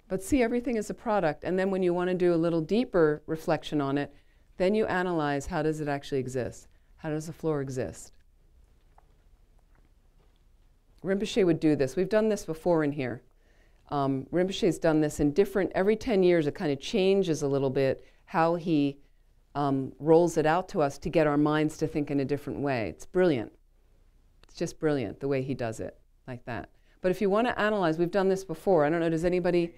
But see everything as a product, and then when you want to do a little deeper reflection on it, then you analyze, how does it actually exist? How does the floor exist? Rinpoche would do this. We've done this before in here. Rinpoche's done this in different, every 10 years it kind of changes a little bit how he rolls it out to us to get our minds to think in a different way. It's brilliant. It's just brilliant the way he does it, like that. But if you want to analyze, we've done this before. I don't know, does anybody?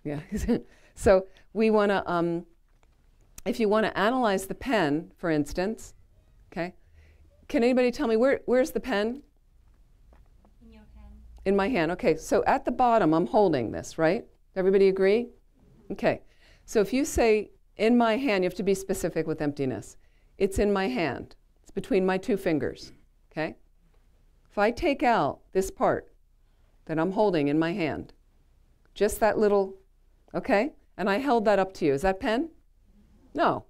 Yeah. So we want to, if you want to analyze the pen, for instance, okay, can anybody tell me where's the pen? In your hand. In my hand. Okay, so at the bottom, I'm holding this, right? Everybody agree? Okay. So if you say, in my hand, you have to be specific with emptiness. It's in my hand. It's between my two fingers, okay? If I take out this part that I'm holding in my hand, just that little, okay? And I held that up to you. Is that pen? No.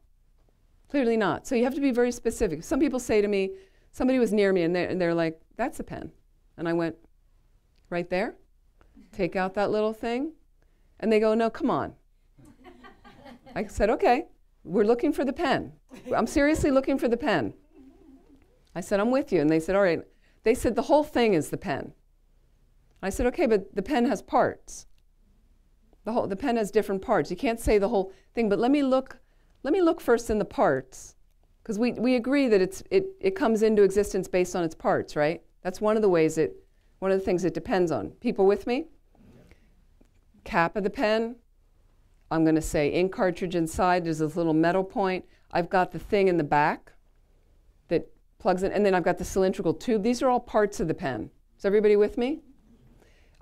Clearly not. So you have to be very specific. Some people say to me, somebody was near me and they're like, that's a pen. And I went, right there? Take out that little thing? And they go, no, come on. I said, okay, we're looking for the pen. I'm seriously looking for the pen. I said, I'm with you. And they said, all right. They said, the whole thing is the pen. I said, okay, but the pen has parts. The pen has different parts. You can't say the whole thing, but let me look first in the parts. Because we agree that it comes into existence based on its parts, right? That's one of the ways one of the things it depends on. People with me? Cap of the pen. I'm going to say ink cartridge inside. There's this little metal point. I've got the thing in the back that plugs in, and then I've got the cylindrical tube. These are all parts of the pen. Is everybody with me?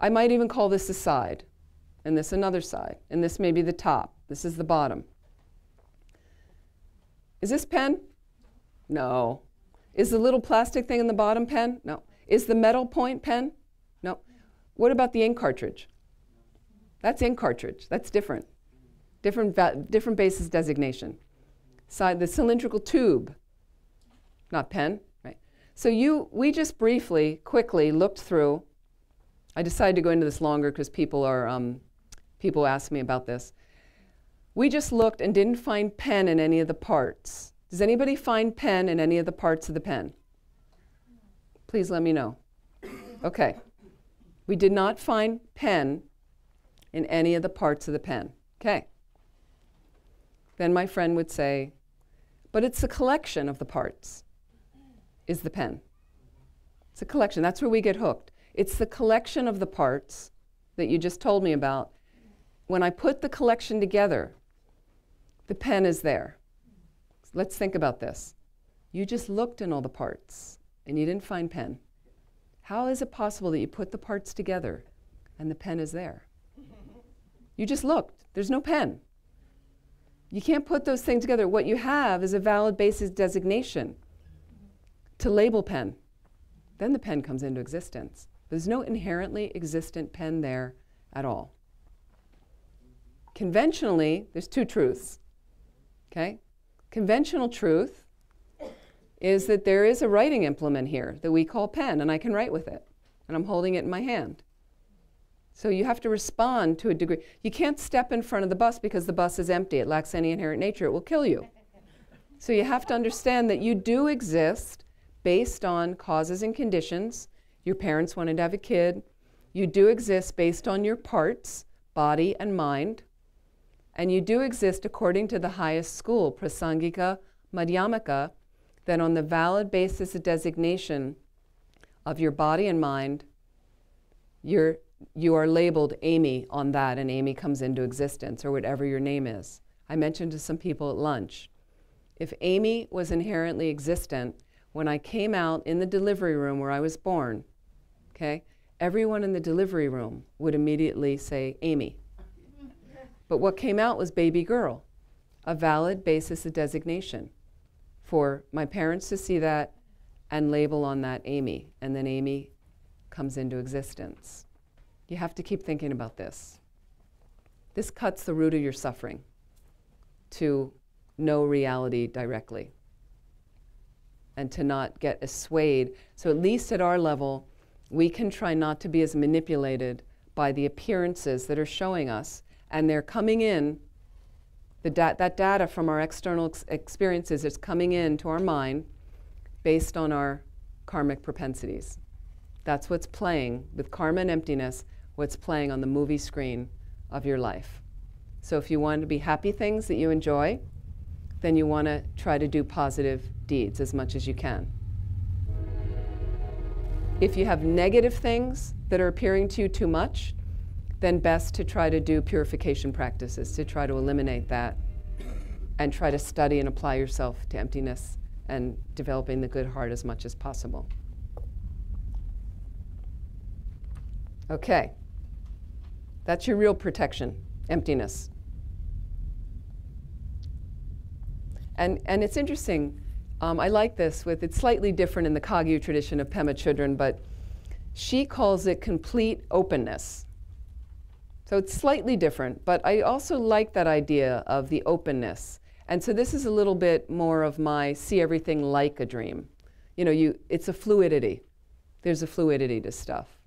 I might even call this a side, and this another side, and this may be the top. This is the bottom. Is this pen? No. Is the little plastic thing in the bottom pen? No. Is the metal point pen? No. What about the ink cartridge? That's ink cartridge. That's different. Different basis designation. The cylindrical tube, not pen, right? So we just briefly, quickly looked through. I decided to go into this longer because people ask me about this. We just looked and didn't find pen in any of the parts. Does anybody find pen in any of the parts of the pen? Please let me know. Okay. We did not find pen in any of the parts of the pen. Okay. Then my friend would say, but it's a collection of the parts, is the pen. It's a collection. That's where we get hooked. It's the collection of the parts that you just told me about. When I put the collection together, the pen is there. Let's think about this. You just looked in all the parts and you didn't find pen. How is it possible that you put the parts together and the pen is there? You just looked. There's no pen. You can't put those things together. What you have is a valid basis designation to label pen. Then the pen comes into existence. There's no inherently existent pen there at all. Conventionally, there's two truths. Okay? Conventional truth is that there is a writing implement here that we call pen, and I can write with it. And I'm holding it in my hand. So you have to respond to a degree. You can't step in front of the bus because the bus is empty. It lacks any inherent nature. It will kill you. So you have to understand that you do exist based on causes and conditions. Your parents wanted to have a kid. You do exist based on your parts, body and mind. And you do exist according to the highest school, Prasangika Madhyamaka, that on the valid basis of designation of your body and mind, you are labeled Amy on that, and Amy comes into existence, or whatever your name is. I mentioned to some people at lunch, if Amy was inherently existent, when I came out in the delivery room where I was born, okay, everyone in the delivery room would immediately say Amy. But what came out was baby girl, a valid basis of designation for my parents to see that and label on that Amy, and then Amy comes into existence. You have to keep thinking about this. This cuts the root of your suffering to know reality directly and to not get swayed. So at least at our level, we can try not to be as manipulated by the appearances that are showing us, and they're coming in, that data from our external experiences is coming into our mind based on our karmic propensities. That's what's playing with karma and emptiness, what's playing on the movie screen of your life. So if you want to be happy things that you enjoy, then you want to try to do positive deeds as much as you can. If you have negative things that are appearing to you too much, then best to try to do purification practices, to try to eliminate that and try to study and apply yourself to emptiness and developing the good heart as much as possible. Okay, that's your real protection, emptiness. And it's interesting, I like this it's slightly different in the Kagyu tradition of Pema Chodron, but she calls it complete openness. So it's slightly different, but I also like that idea of the openness. And so this is a little bit more of my see everything like a dream. You know, it's a fluidity. There's a fluidity to stuff.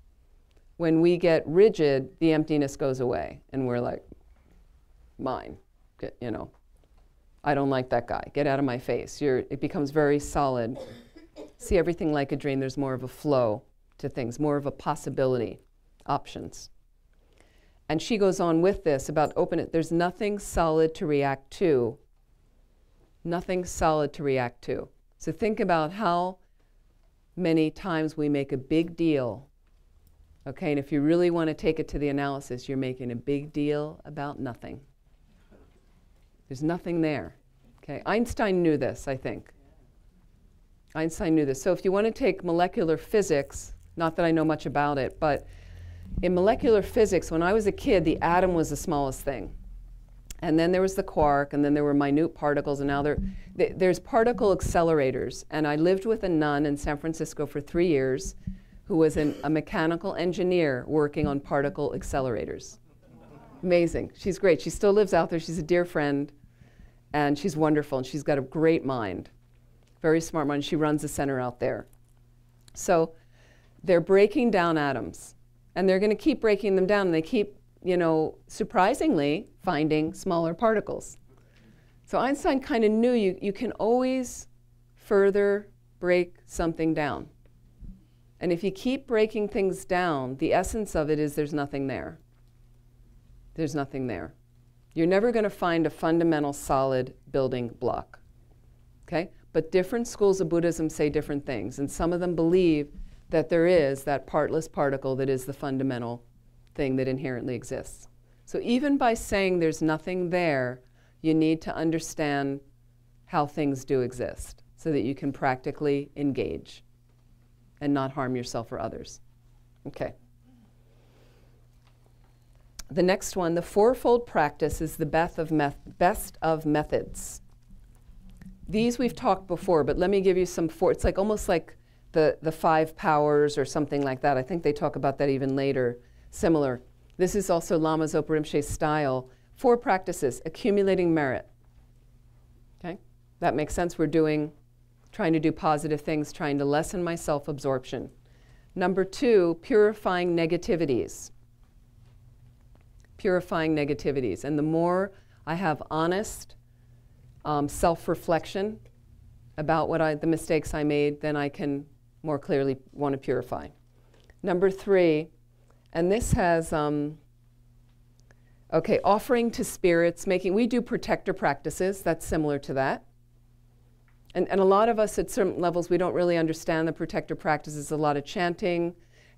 When we get rigid, the emptiness goes away, and we're like, mine, you know. I don't like that guy. Get out of my face. It becomes very solid. See everything like a dream. There's more of a flow to things, more of a possibility, options. And she goes on with this about there's nothing solid to react to. Nothing solid to react to. So think about how many times we make a big deal. Okay, and if you really want to take it to the analysis, you're making a big deal about nothing. There's nothing there. Okay, Einstein knew this, I think. Einstein knew this. So if you want to take molecular physics, not that I know much about it, but in molecular physics, when I was a kid, the atom was the smallest thing. And then there was the quark, and then there were minute particles, and now there's particle accelerators. And I lived with a nun in San Francisco for 3 years who was a mechanical engineer working on particle accelerators. Amazing. She's great. She still lives out there. She's a dear friend, and she's wonderful, and she's got a great mind, very smart mind. She runs a center out there. So they're breaking down atoms, and they're going to keep breaking them down, and they keep, you know, surprisingly finding smaller particles. So Einstein kind of knew you can always further break something down. And if you keep breaking things down, the essence of it is there's nothing there. There's nothing there. You're never going to find a fundamental solid building block. Okay? But different schools of Buddhism say different things, and some of them believe that there is that partless particle that is the fundamental thing that inherently exists. So even by saying there's nothing there, you need to understand how things do exist so that you can practically engage and not harm yourself or others. Okay. The next one, the fourfold practice, is the best of methods. These we've talked before, but let me give you some it's like almost like the 5 powers or something like that. I think they talk about that even later, similar. This is also Lama Zopa Rinpoche's style. 4 practices, accumulating merit. Okay, that makes sense. We're trying to do positive things, trying to lessen my self-absorption. Number 2, purifying negativities. Purifying negativities. And the more I have honest self-reflection about the mistakes I made, then I can more clearly want to purify. Number 3, and this has, offering to spirits, we do protector practices, that's similar to that. And a lot of us at certain levels, we don't really understand the protector practices, a lot of chanting,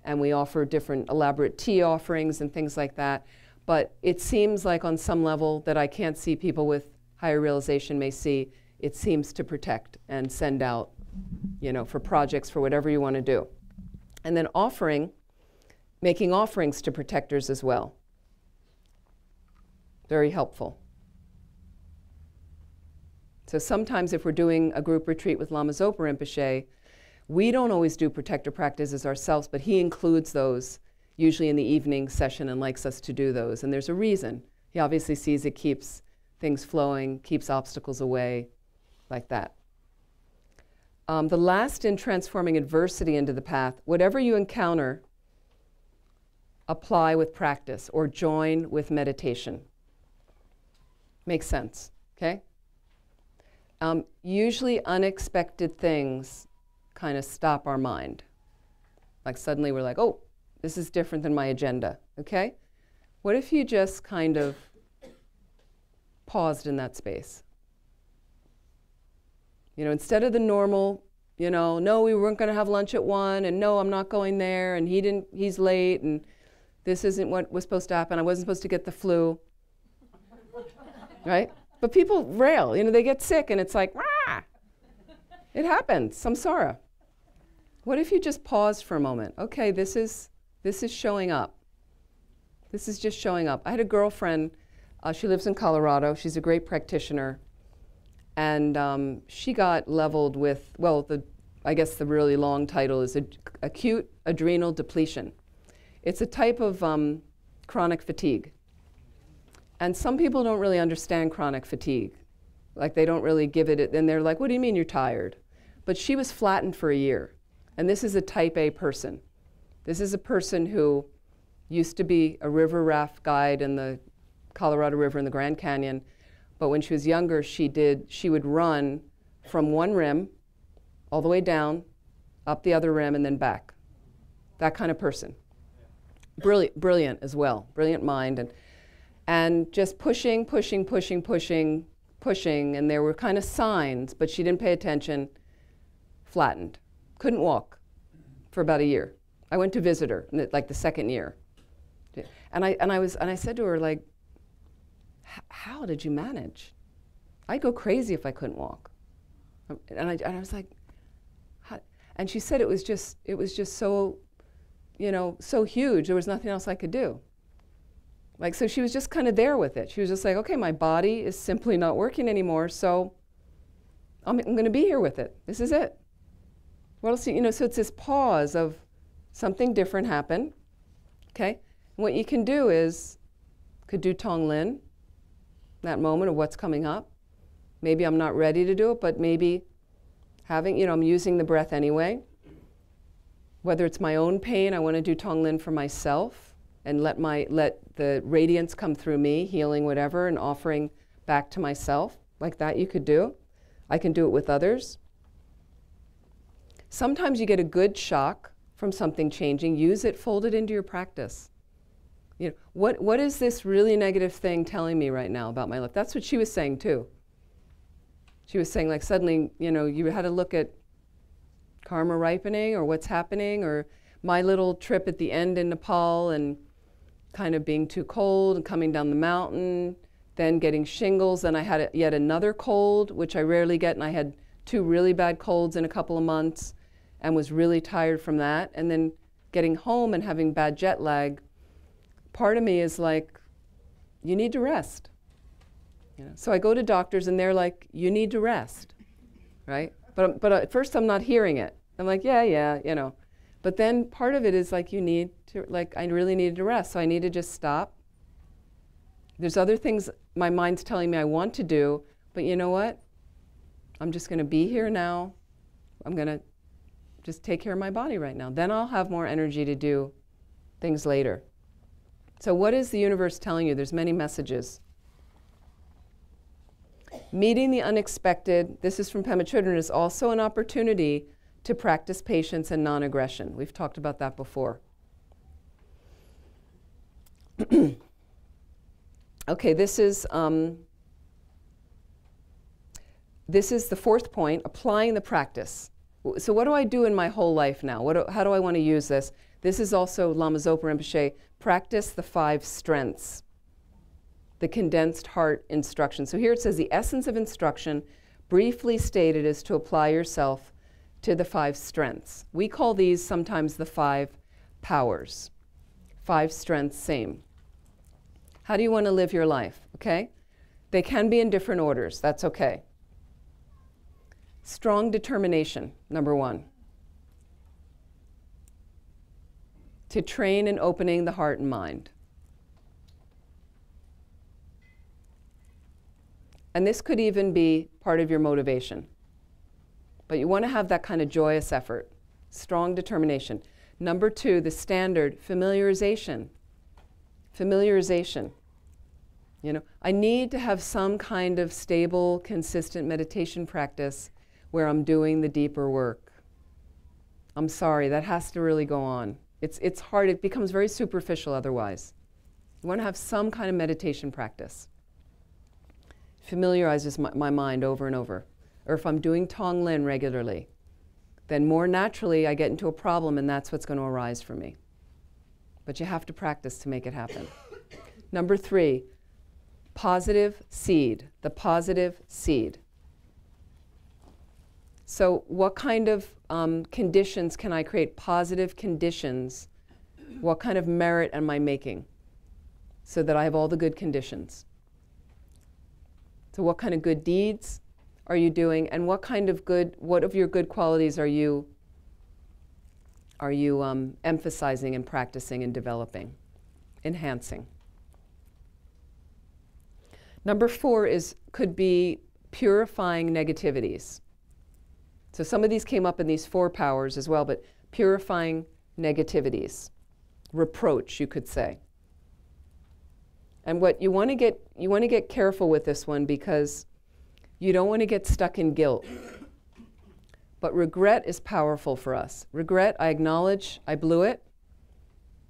and we offer different elaborate tea offerings and things like that. But it seems like on some level that I can't see people with higher realization may see, it seems to protect and send out, you know, for projects, for whatever you want to do. And then making offerings to protectors as well. Very helpful. So sometimes if we're doing a group retreat with Lama Zopa Rinpoche, we don't always do protector practices ourselves, but he includes those usually in the evening session and likes us to do those. And there's a reason. He obviously sees it keeps things flowing, keeps obstacles away, like that. The last in transforming adversity into the path, whatever you encounter, apply with practice or join with meditation. Makes sense, okay? Usually unexpected things kind of stop our mind. Like suddenly we're like, oh, this is different than my agenda, okay? What if you just kind of paused in that space? You know, instead of the normal, you know, no, we weren't going to have lunch at 1, and no, I'm not going there, and he's late, and this isn't what was supposed to happen. I wasn't supposed to get the flu, right? But people rail, you know, they get sick, and it's like, rah! It happens, samsara. What if you just paused for a moment? Okay, this is showing up. This is just showing up. I had a girlfriend, she lives in Colorado, she's a great practitioner, and she got leveled with, well, I guess the really long title is acute adrenal depletion. It's a type of chronic fatigue. And some people don't really understand chronic fatigue. Like they don't really give it, and they're like, what do you mean you're tired? But she was flattened for a year. And this is a type A person. This is a person who used to be a river raft guide in the Colorado River in the Grand Canyon. But when she was younger, she would run from one rim all the way down, up the other rim, and then back. That kind of person. Brilliant as well, brilliant mind. And just pushing, and there were kind of signs, but she didn't pay attention, flattened. Couldn't walk for about a year. I went to visit her, like the second year. And I said to her, like, how did you manage? I'd go crazy if I couldn't walk. And I was like, how? And she said it was just so, you know, so huge, there was nothing else I could do. Like, so she was just kind of there with it. She was just like, okay, my body is simply not working anymore, so I'm going to be here with it. This is it. What else, you know, so it's this pause of something different happened, okay? And what you can do is, could do tonglen, that moment of what's coming up. Maybe I'm not ready to do it, but maybe having, you know, I'm using the breath anyway. Whether it's my own pain, I want to do tonglen for myself and let the radiance come through me, healing whatever and offering back to myself. Like that you could do. I can do it with others. Sometimes you get a good shock from something changing. Use it, fold it into your practice. You know, what is this really negative thing telling me right now about my life? That's what she was saying too. She was saying, like, suddenly, you know, you had to look at karma ripening or what's happening, or my little trip at the end in Nepal and kind of being too cold and coming down the mountain, then getting shingles. Then I had yet another cold, which I rarely get, and I had 2 really bad colds in a couple of months and was really tired from that. And then getting home and having bad jet lag, part of me is like, you need to rest. You know? So I go to doctors and they're like, you need to rest, right? But at first I'm not hearing it. I'm like, yeah, you know. But then part of it is like, you need to, like, I really needed to rest, so I need to just stop. There's other things my mind's telling me I want to do, but you know what? I'm just going to be here now. I'm going to just take care of my body right now. Then I'll have more energy to do things later. So what is the universe telling you? There's many messages. Meeting the unexpected, this is from Pema Chodron, is also an opportunity to practice patience and non-aggression. We've talked about that before. Okay, this is the 4th point, applying the practice. So what do I do in my whole life now? How do I want to use this? This is also Lama Zopa Rinpoche, practice the 5 strengths, the condensed heart instruction. So here it says the essence of instruction, briefly stated, is to apply yourself to the 5 strengths. We call these sometimes the 5 powers. 5 strengths, same. How do you want to live your life? Okay? They can be in different orders. That's okay. Strong determination, number one. To train in opening the heart and mind. And this could even be part of your motivation. But you want to have that kind of joyous effort, strong determination. Number two, the standard, familiarization. Familiarization. You know, I need to have some kind of stable, consistent meditation practice where I'm doing the deeper work. I'm sorry, that has to really go on. It's hard, it becomes very superficial otherwise. You want to have some kind of meditation practice. Familiarizes my mind over and over. Or if I'm doing tonglen regularly, then more naturally I get into a problem and that's what's going to arise for me. But you have to practice to make it happen. Number three, positive seed, the positive seed. So what kind of conditions can I create? Positive conditions. What kind of merit am I making so that I have all the good conditions? So what kind of good deeds are you doing, and what of your good qualities are you emphasizing and practicing and developing, enhancing? Number four could be purifying negativities. So some of these came up in these four powers as well, but purifying negativities, reproach, you could say. And what you want to get careful with this one, because you don't want to get stuck in guilt. But regret is powerful for us. Regret, I acknowledge I blew it.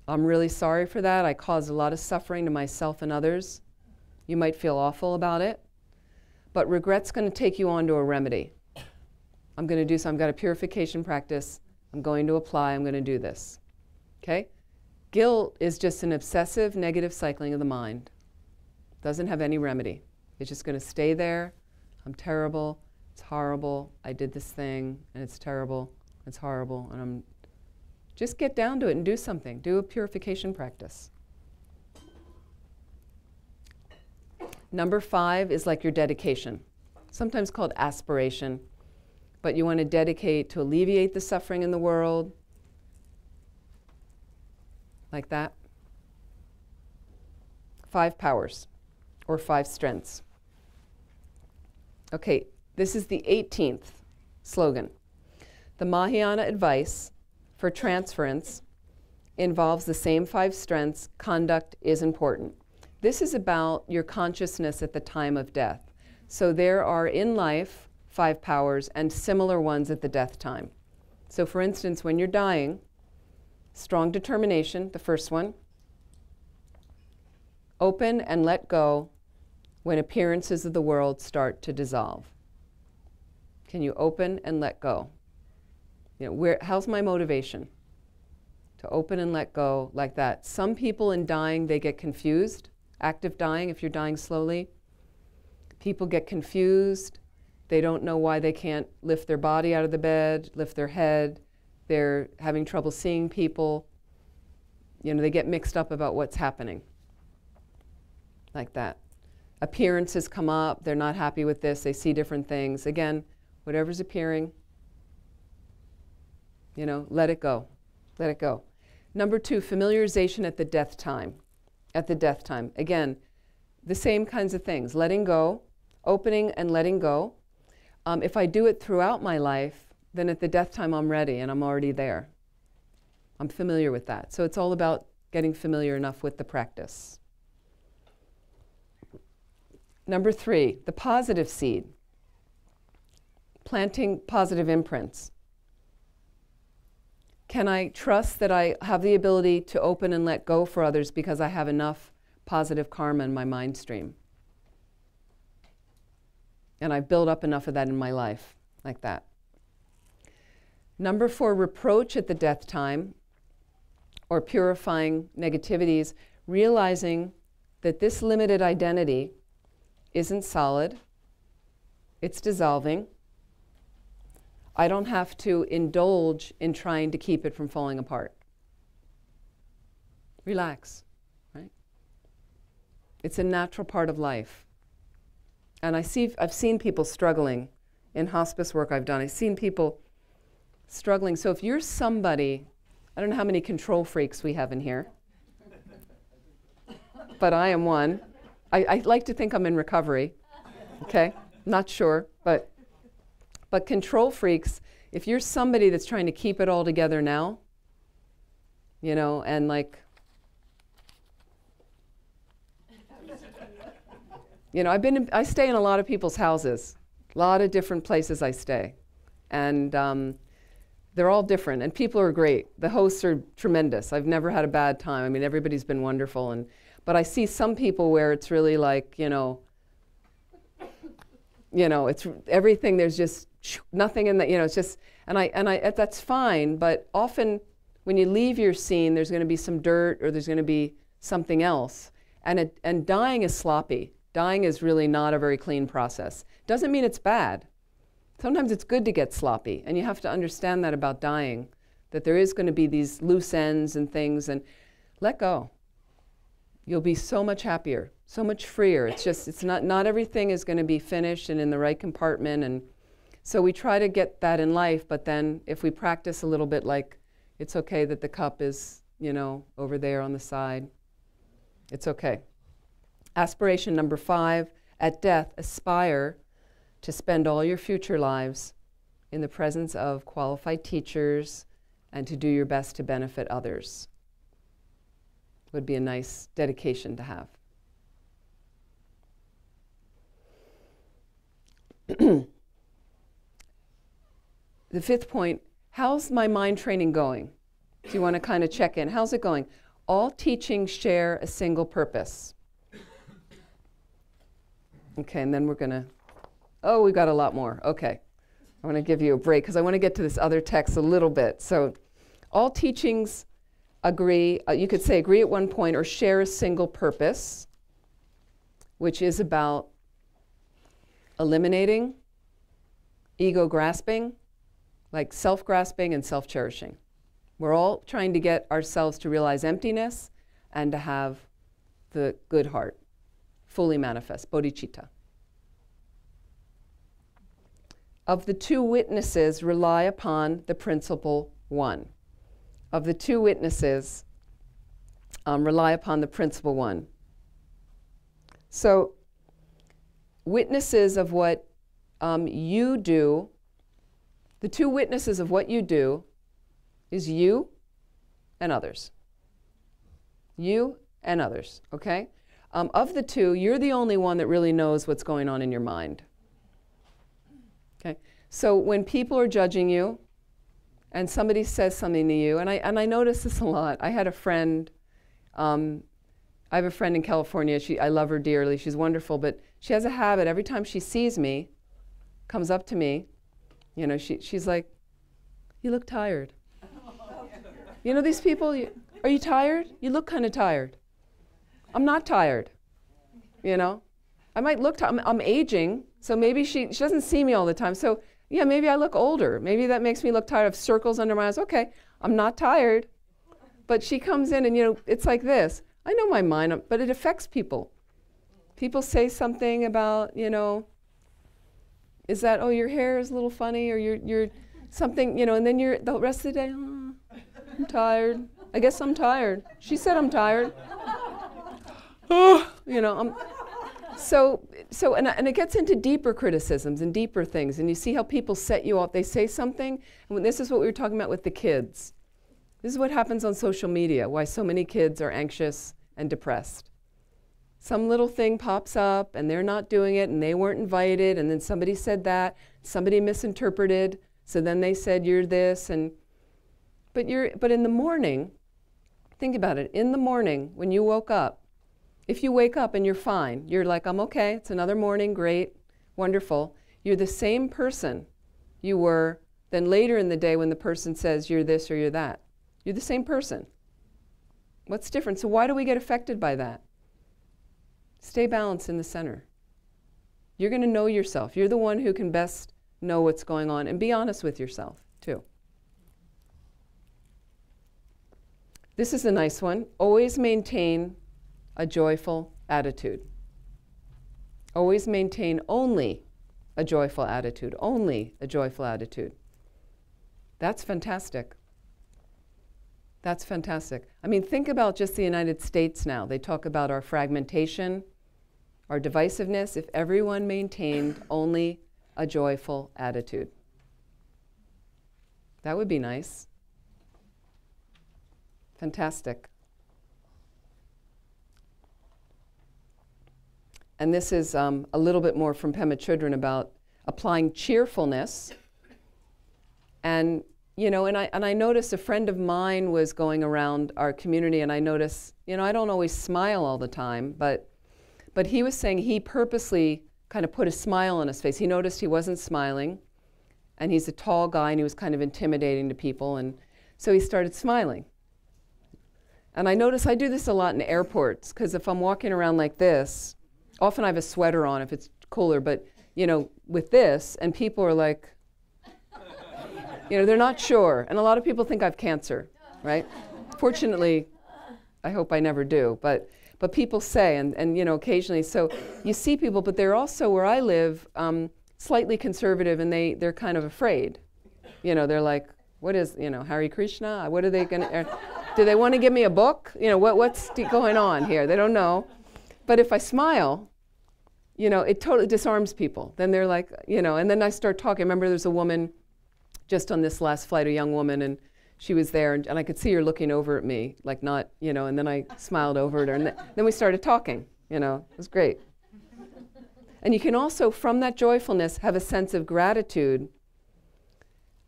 I'm really sorry for that. I caused a lot of suffering to myself and others. You might feel awful about it. But regret's going to take you on to a remedy. I'm going to do so. I've got a purification practice. I'm going to apply. I'm going to do this. Okay? Guilt is just an obsessive negative cycling of the mind. Doesn't have any remedy. It's just going to stay there. I'm terrible. It's horrible. I did this thing and it's terrible. It's horrible. And just get down to it and do something. Do a purification practice. Number five is like your dedication, sometimes called aspiration. But you want to dedicate to alleviate the suffering in the world, like that. 5 powers, or 5 strengths. Okay, this is the 18th slogan. The Mahayana advice for transference involves the same 5 strengths. Conduct is important. This is about your consciousness at the time of death. So there are in life 5 powers and similar ones at the death time. So for instance, when you're dying, strong determination, the first one. Open and let go when appearances of the world start to dissolve. Can you open and let go? You know, how's my motivation? To open and let go like that. Some people in dying, they get confused. Active dying, if you're dying slowly, people get confused. They don't know why they can't lift their body out of the bed, lift their head. They're having trouble seeing people. You know, they get mixed up about what's happening. Like that. Appearances come up. They're not happy with this. They see different things. Again, whatever's appearing, you know, let it go. Let it go. Number 2, familiarization at the death time. At the death time. Again, the same kinds of things. Letting go, opening and letting go. If I do it throughout my life, then at the death time I'm ready and I'm already there. I'm familiar with that. So it's all about getting familiar enough with the practice. Number 3, the positive seed. Planting positive imprints. Can I trust that I have the ability to open and let go for others because I have enough positive karma in my mind stream? And I've built up enough of that in my life, like that. Number 4, reproach at the death time, or purifying negativities, realizing that this limited identity isn't solid, it's dissolving. I don't have to indulge in trying to keep it from falling apart. Relax, right? It's a natural part of life. And I've seen people struggling in hospice work I've done, I've seen people struggling. So if you're somebody, I don't know how many control freaks we have in here, but I am one. I like to think I'm in recovery, okay? Not sure, but control freaks, if you're somebody that's trying to keep it all together now, you know, and like, you know, I stay in a lot of people's houses, a lot of different places I stay, and they're all different, and people are great. The hosts are tremendous. I've never had a bad time. I mean, everybody's been wonderful, but I see some people where it's really like, you know, it's everything. There's just nothing in that. You know, it's just, and that's fine. But often, when you leave your scene, there's going to be some dirt, or there's going to be something else. And dying is sloppy. Dying is really not a very clean process. Doesn't mean it's bad. Sometimes it's good to get sloppy, and you have to understand that about dying, that there is going to be these loose ends and things, and let go. You'll be so much happier, so much freer. It's just, it's not everything is going to be finished and in the right compartment, and so we try to get that in life, but then if we practice a little bit, like it's okay that the cup is, you know, over there on the side, it's okay. Aspiration number 5, at death, aspire to spend all your future lives in the presence of qualified teachers and to do your best to benefit others. Would be a nice dedication to have. The 5th point, how's my mind training going? Do you want to kind of check in? How's it going? All teachings share a single purpose. Okay, and then we're going to, oh, we got a lot more. Okay, I want to give you a break because I want to get to this other text a little bit. So all teachings agree, you could say agree at one point or share a single purpose, which is about eliminating ego grasping, like self-grasping and self-cherishing. We're all trying to get ourselves to realize emptiness and to have the good heart fully manifest, bodhicitta. Of the 2 witnesses, rely upon the principle 1. Of the 2 witnesses, rely upon the principle 1. So, witnesses of what you do, the 2 witnesses of what you do is you and others. You and others, okay? Of the 2, you're the only one that really knows what's going on in your mind. Okay? So when people are judging you, and somebody says something to you, and I notice this a lot. I had a friend, I have a friend in California. I love her dearly. She's wonderful, but she has a habit. Every time she sees me, comes up to me, you know, she's like, "You look tired." You know these people, are you tired? You look kind of tired. I'm not tired, you know. I might look tired. I'm aging, so maybe she doesn't see me all the time. So yeah, maybe I look older. Maybe that makes me look tired. I have circles under my eyes. Okay, I'm not tired. But she comes in and, you know, it's like this. I know my mind, but it affects people. People say something about, you know, is that, oh, your hair is a little funny, or you're something, you know, and then you're the rest of the day, oh, I'm tired. I guess I'm tired. She said I'm tired. Oh, you know, and it gets into deeper criticisms and deeper things, and you see how people set you up. They say something, and this is what we were talking about with the kids. This is what happens on social media, why so many kids are anxious and depressed. Some little thing pops up, and they're not doing it, and they weren't invited, and then somebody said that, somebody misinterpreted, so then they said you're this, but in the morning, think about it, in the morning when you woke up, if you wake up and you're fine, you're like, I'm okay, it's another morning, great, wonderful. You're the same person you were then later in the day when the person says you're this or you're that. You're the same person. What's different? So why do we get affected by that? Stay balanced in the center. You're going to know yourself. You're the one who can best know what's going on, and be honest with yourself, too. This is a nice one. Always maintain a joyful attitude. Always maintain only a joyful attitude, only a joyful attitude. That's fantastic. That's fantastic. I mean, think about just the United States now. They talk about our fragmentation, our divisiveness, if everyone maintained only a joyful attitude. That would be nice. Fantastic. And this is a little bit more from Pema Chodron about applying cheerfulness. And, you know, and I noticed a friend of mine was going around our community, and I noticed, you know, I don't always smile all the time, but he was saying he purposely kind of put a smile on his face. He noticed he wasn't smiling, and he's a tall guy, and he was kind of intimidating to people, and so he started smiling. And I notice I do this a lot in airports, because if I'm walking around like this, often I have a sweater on if it's cooler, but, you know, with this, and people are like, you know, they're not sure. And a lot of people think I have cancer, right? Fortunately, I hope I never do, but people say, and you know, occasionally, so you see people, but they're also, where I live, slightly conservative, and they're kind of afraid. You know, they're like, what is, you know, Hare Krishna? What are they gonna, do they want to give me a book? You know, what's going on here? They don't know. But if I smile, you know, it totally disarms people. Then they're like, you know, and then I start talking. I remember there's a woman just on this last flight, a young woman, and she was there, and I could see her looking over at me, like not, you know, and then I smiled over at her, and then we started talking, you know, it was great. And you can also, from that joyfulness, have a sense of gratitude,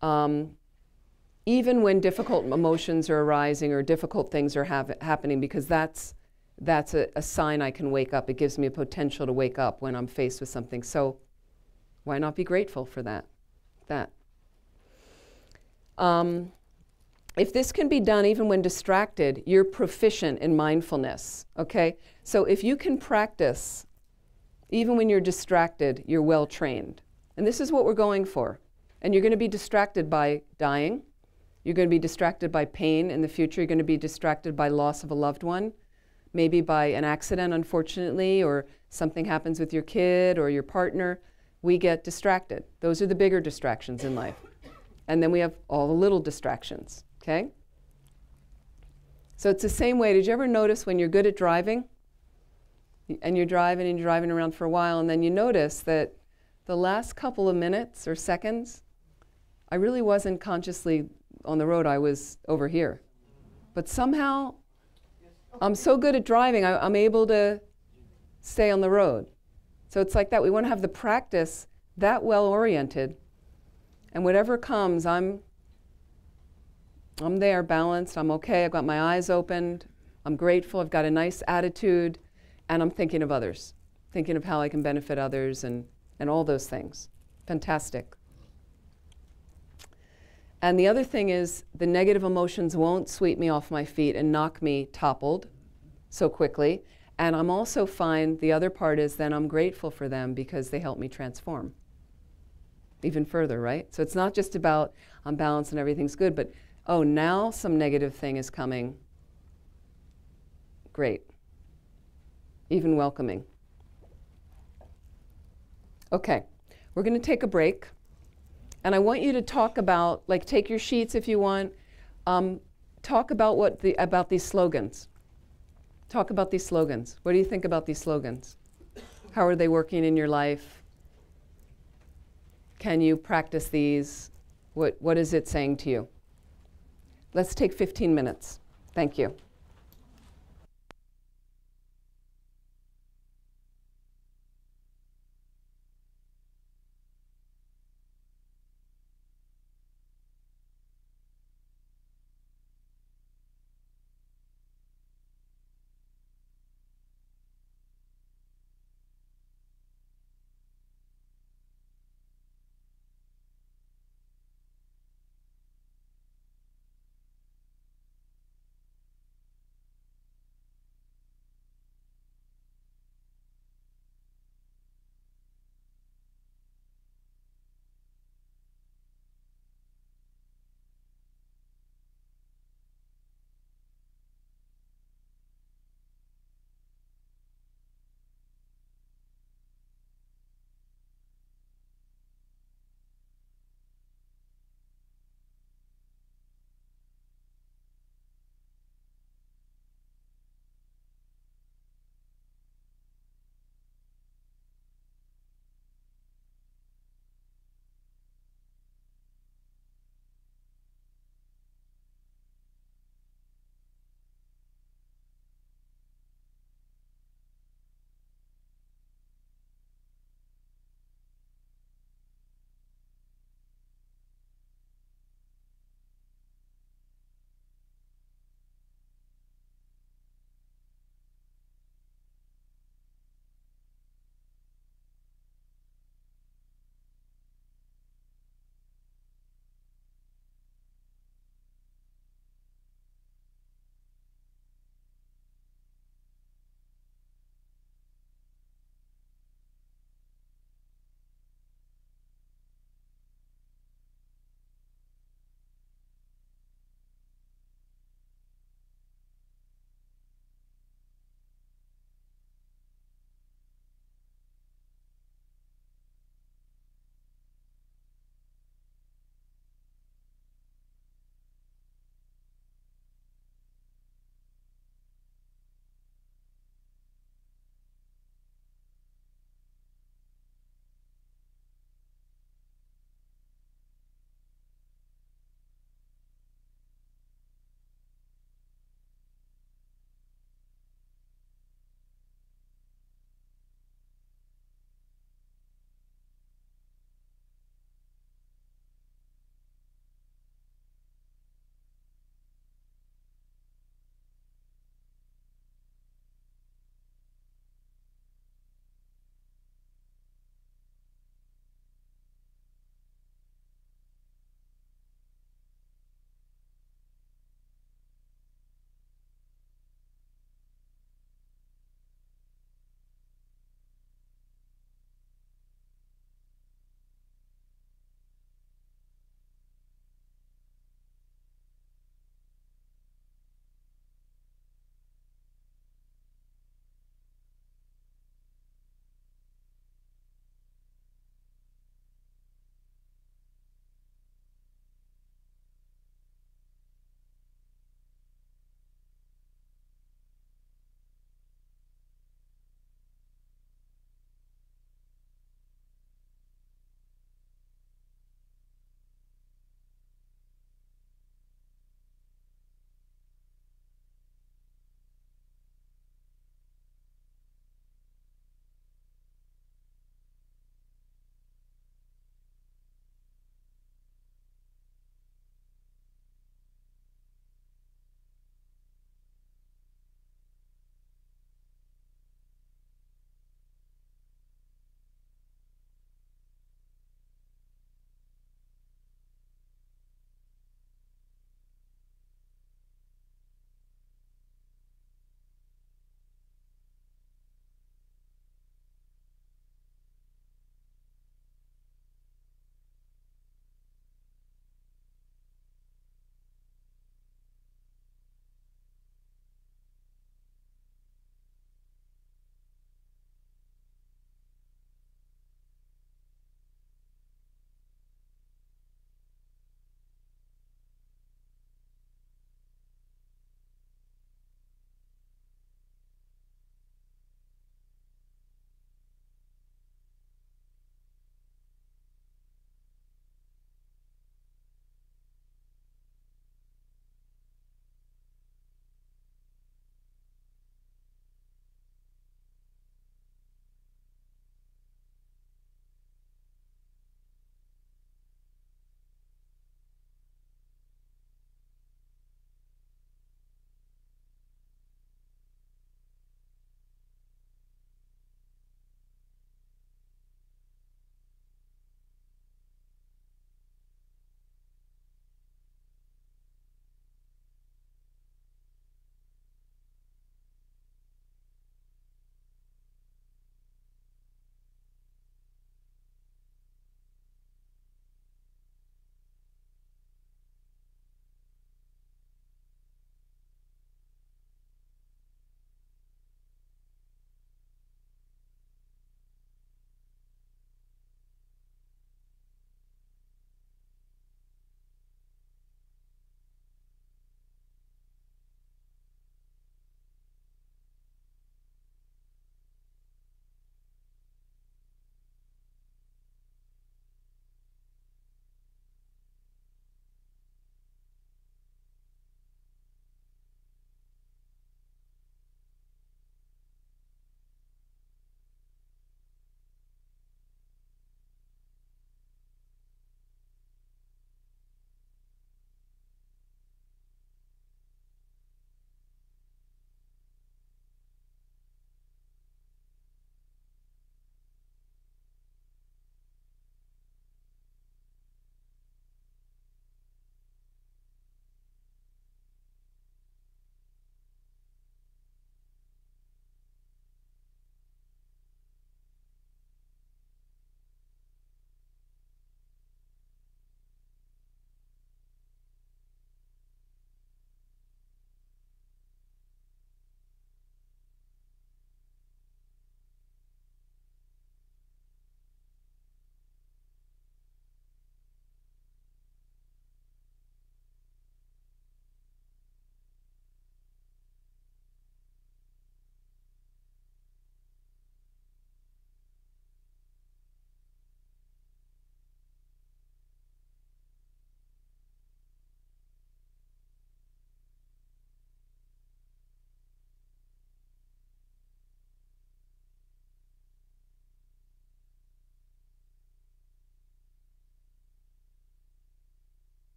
even when difficult emotions are arising or difficult things are happening, because that's a sign I can wake up. It gives me a potential to wake up when I'm faced with something. So why not be grateful for that? If this can be done even when distracted, you're proficient in mindfulness, okay? So if you can practice, even when you're distracted, you're well trained. And this is what we're going for. And you're going to be distracted by dying. You're going to be distracted by pain in the future. You're going to be distracted by loss of a loved one, maybe by an accident, unfortunately, or something happens with your kid or your partner. We get distracted. Those are the bigger distractions in life. And then we have all the little distractions, okay? So it's the same way. Did you ever notice when you're good at driving, and you're driving around for a while, and then you notice that the last couple of minutes or seconds, I really wasn't consciously on the road, I was over here. But somehow, I'm so good at driving, I'm able to stay on the road. So it's like that. We want to have the practice that well-oriented, and whatever comes, I'm there, balanced, I'm okay, I've got my eyes opened, I'm grateful, I've got a nice attitude, and I'm thinking of others, thinking of how I can benefit others and all those things. Fantastic. And the other thing is, the negative emotions won't sweep me off my feet and knock me toppled so quickly. And I'm also fine, the other part is then I'm grateful for them because they help me transform even further, right? So it's not just about I'm balanced and everything's good, but oh, now some negative thing is coming. Great. Even welcoming. Okay, we're going to take a break. And I want you to talk about, like, take your sheets if you want. Talk about about these slogans. Talk about these slogans. What do you think about these slogans? How are they working in your life? Can you practice these? What is it saying to you? Let's take 15 minutes. Thank you.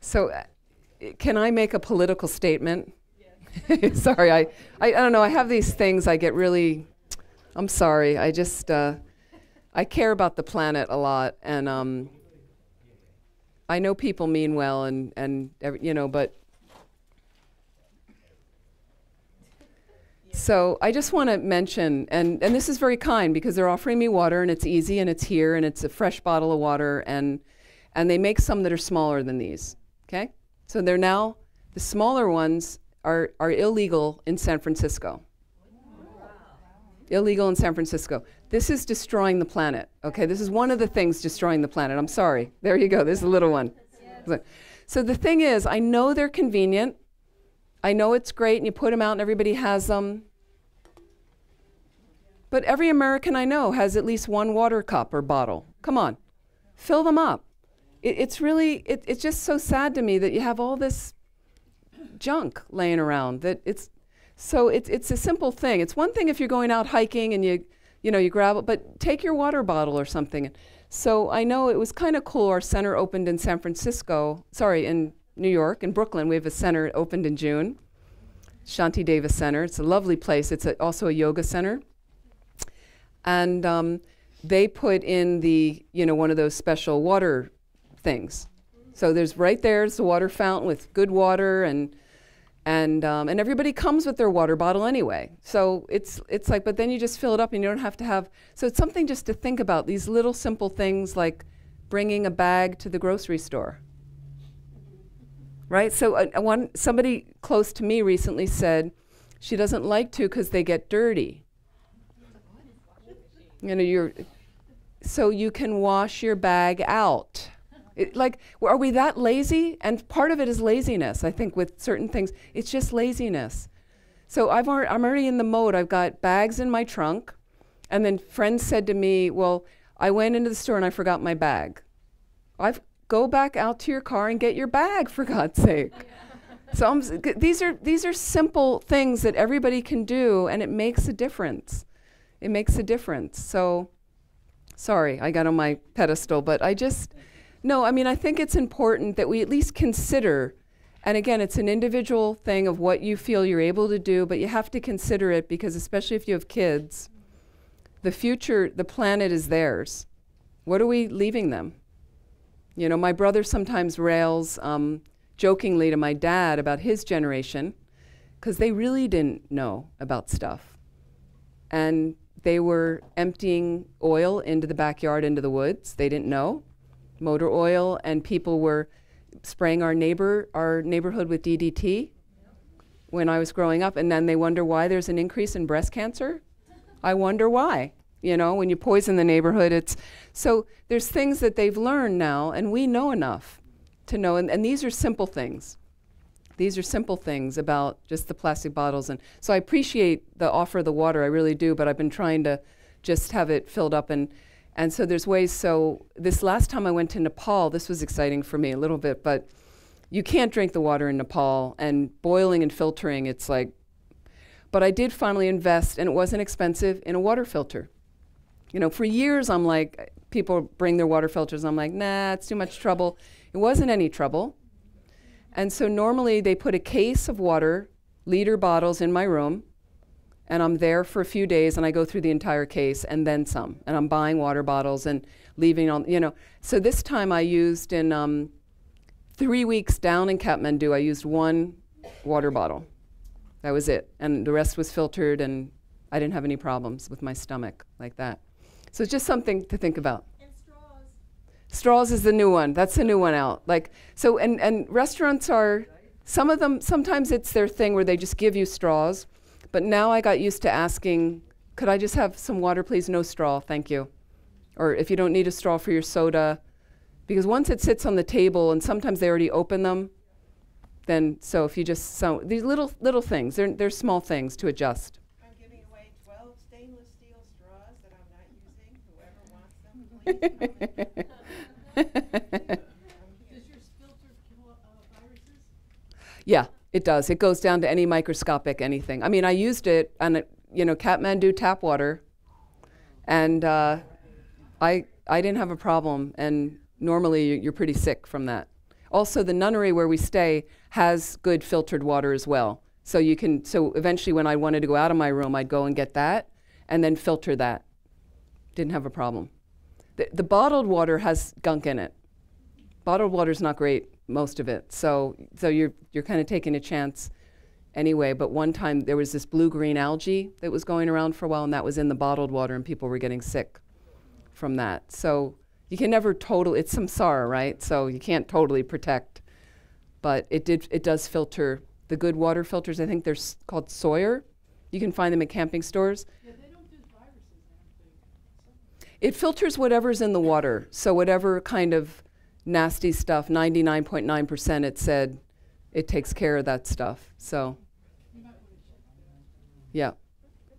So can I make a political statement? Yes. Sorry, I don't know. I have these things. I get really, I'm sorry. I just, I care about the planet a lot. And I know people mean well and you know, but. So I just want to mention, and this is very kind because they're offering me water and it's easy and it's here and it's a fresh bottle of water and they make some that are smaller than these, okay? So they're now, the smaller ones are illegal in San Francisco. Illegal in San Francisco. This is destroying the planet, okay? This is one of the things destroying the planet. I'm sorry. There you go. This is a little one. Yes. So the thing is, I know they're convenient. I know it's great and you put them out and everybody has them. But every American I know has at least one water cup or bottle. Come on. Fill them up. It's really, it's just so sad to me that you have all this junk laying around. That it's a simple thing. It's one thing if you're going out hiking and you grab it, but take your water bottle or something. So I know it was kind of cool. Our center opened in in New York, in Brooklyn. We have a center, it opened in June. Shanti Deva Center. It's a lovely place. It's also a yoga center. And they put in one of those special water things. So there's the water fountain with good water and everybody comes with their water bottle anyway. So it's like, but then you just fill it up and you don't have to have, so it's something just to think about, these little simple things like bringing a bag to the grocery store. Right? So somebody close to me recently said she doesn't like to because they get dirty. So you can wash your bag out. Are we that lazy? And part of it is laziness, I think, with certain things. It's just laziness. So I'm already in the mode. I've got bags in my trunk. And then friends said to me, well, I went into the store and I forgot my bag. Go back out to your car and get your bag, for God's sake. So these are simple things that everybody can do, and it makes a difference. It makes a difference. So, sorry, I got on my pedestal, but I think it's important that we at least consider, and again, it's an individual thing of what you feel you're able to do, but you have to consider it because especially if you have kids, the future, the planet is theirs. What are we leaving them? My brother sometimes rails jokingly to my dad about his generation because they really didn't know about stuff. And they were emptying oil into the backyard, into the woods. They didn't know. Motor oil, and people were spraying our neighborhood with DDT when I was growing up. And then they wonder why there's an increase in breast cancer. I wonder why. When you poison the neighborhood, so there's things that they've learned now, and we know enough to know, and these are simple things. These are simple things about just the plastic bottles. And so I appreciate the offer of the water, I really do, but I've been trying to just have it filled up. And so there's ways, so this last time I went to Nepal, this was exciting for me a little bit, but you can't drink the water in Nepal, and boiling and filtering, it's like, but I did finally invest, and it wasn't expensive, in a water filter. For years I'm like, people bring their water filters, I'm like, nah, it's too much trouble. It wasn't any trouble. And so normally they put a case of water, liter bottles in my room, and I'm there for a few days and I go through the entire case and then some. And I'm buying water bottles and leaving on, So this time I used in 3 weeks down in Kathmandu, I used one water bottle. That was it. And the rest was filtered and I didn't have any problems with my stomach like that. So it's just something to think about. And straws. Straws is the new one. That's the new one out. And restaurants are, some of them, sometimes it's their thing where they just give you straws. But now I got used to asking, could I just have some water, please? No straw, thank you. Or if you don't need a straw for your soda. Because once it sits on the table, and sometimes they already open them, then, so if you just, so these little things, they're small things to adjust. I'm giving away 12 stainless steel straws that I'm not using. Whoever wants them, please. Does your filter kill viruses? Yeah, it does. It goes down to any microscopic anything. I mean, I used it on, Kathmandu tap water, and I didn't have a problem. And normally you're pretty sick from that. Also, the nunnery where we stay has good filtered water as well. So eventually when I wanted to go out of my room, I'd go and get that and then filter that. Didn't have a problem. The bottled water has gunk in it. Bottled water's not great, most of it. So you're kind of taking a chance anyway. But one time there was this blue-green algae that was going around for a while, and that was in the bottled water, and people were getting sick from that. So you can never it's samsara, right? So you can't totally protect. But it does filter. The good water filters, I think they're called Sawyer. You can find them at camping stores. Yeah, they don't do viruses, I don't think. It filters whatever's in the water. So whatever kind of nasty stuff, 99.9% it said, it takes care of that stuff. So, yeah.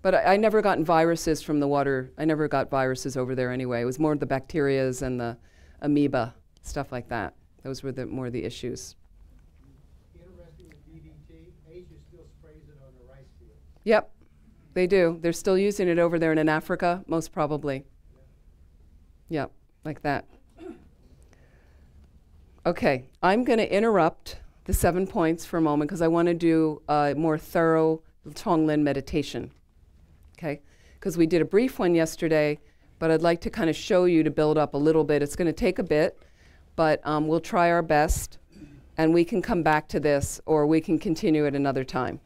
But I never gotten viruses from the water. I never got viruses over there anyway. It was more the bacterias and the amoeba, stuff like that. Those were more the issues. Interesting with DDT, Asia still sprays it on the rice field. Yep, they do. They're still using it over there in Africa, most probably. Yep, like that. Okay, I'm going to interrupt the 7 points for a moment because I want to do a more thorough tonglen meditation. Okay, because we did a brief one yesterday, but I'd like to kind of show you to build up a little bit. It's going to take a bit, but we'll try our best, and we can come back to this, or we can continue at another time.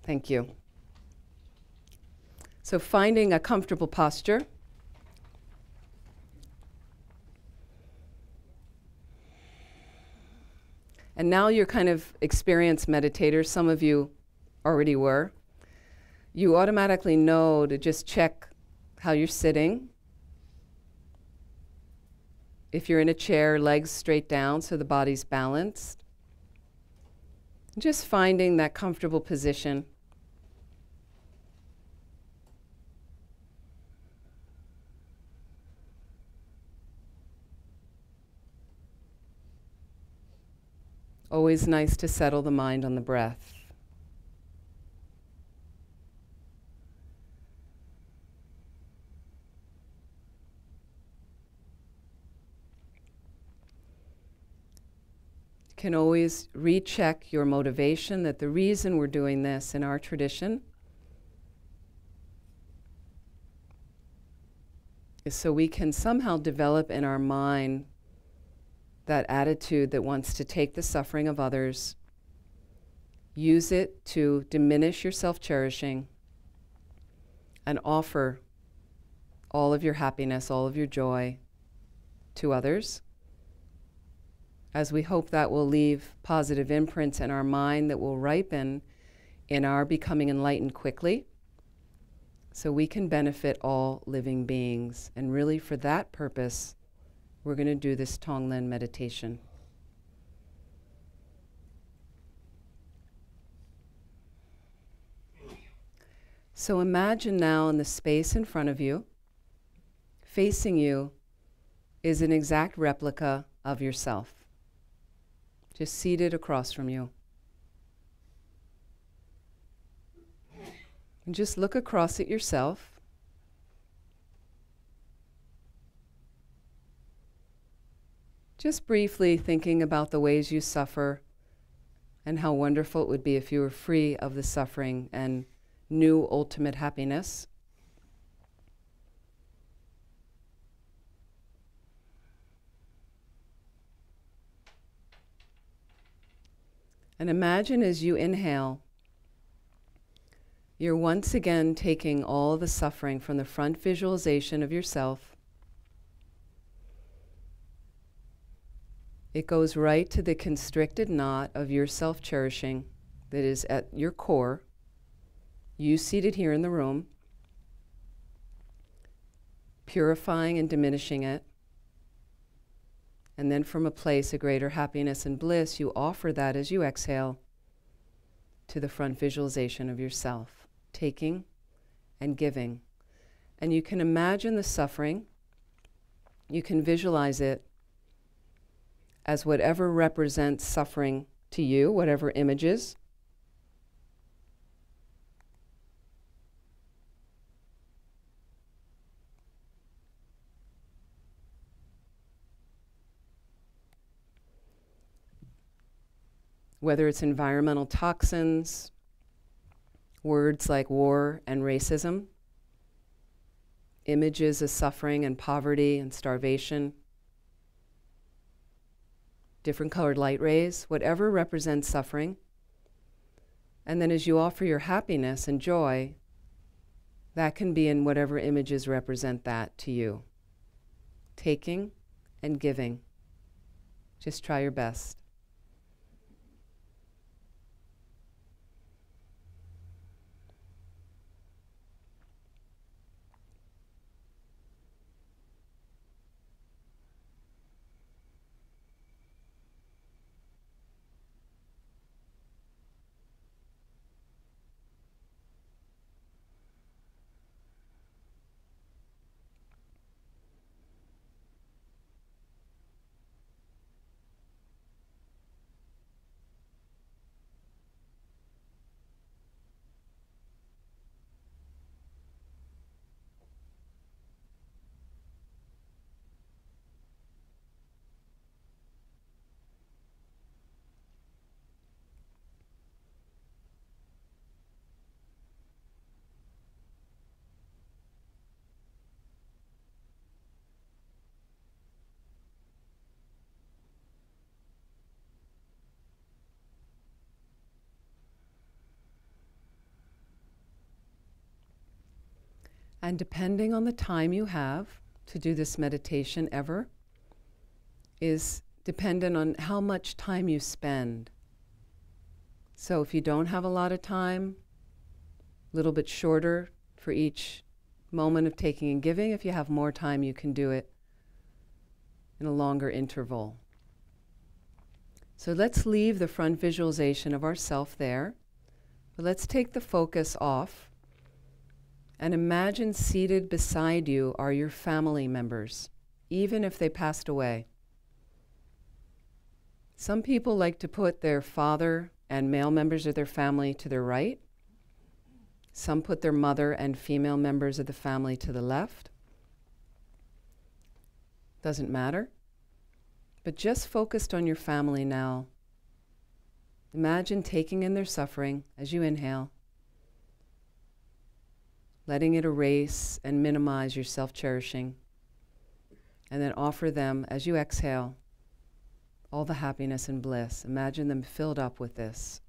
Thank you. So finding a comfortable posture. And now you're kind of experienced meditators. Some of you already were. You automatically know to just check how you're sitting. If you're in a chair, legs straight down so the body's balanced. Just finding that comfortable position. Always nice to settle the mind on the breath. You can always recheck your motivation, that the reason we're doing this in our tradition is so we can somehow develop in our mind that attitude that wants to take the suffering of others, use it to diminish your self-cherishing, and offer all of your happiness, all of your joy to others, as we hope that will leave positive imprints in our mind that will ripen in our becoming enlightened quickly, so we can benefit all living beings. And really for that purpose, we're going to do this tonglen meditation. So imagine now in the space in front of you, facing you is an exact replica of yourself, just seated across from you. And just look across at yourself. Just briefly thinking about the ways you suffer and how wonderful it would be if you were free of the suffering and knew ultimate happiness. And imagine as you inhale, you're once again taking all the suffering from the front visualization of yourself. It goes right to the constricted knot of your self-cherishing that is at your core, you seated here in the room, purifying and diminishing it. And then from a place of greater happiness and bliss, you offer that as you exhale to the front visualization of yourself, taking and giving. And you can imagine the suffering, you can visualize it as whatever represents suffering to you, whatever images. whether it's environmental toxins, words like war and racism, images of suffering and poverty and starvation, different colored light rays, whatever represents suffering. And then as you offer your happiness and joy, that can be in whatever images represent that to you. Taking and giving. Just try your best. And depending on the time you have to do this meditation ever, is dependent on how much time you spend. So if you don't have a lot of time, a little bit shorter for each moment of taking and giving. If you have more time, you can do it in a longer interval. So let's leave the front visualization of ourself there, but let's take the focus off. And imagine seated beside you are your family members, even if they passed away. Some people like to put their father and male members of their family to their right. Some put their mother and female members of the family to the left. Doesn't matter. But just focused on your family now. Imagine taking in their suffering as you inhale, letting it erase and minimize your self-cherishing, and then offer them, as you exhale, all the happiness and bliss. Imagine them filled up with this.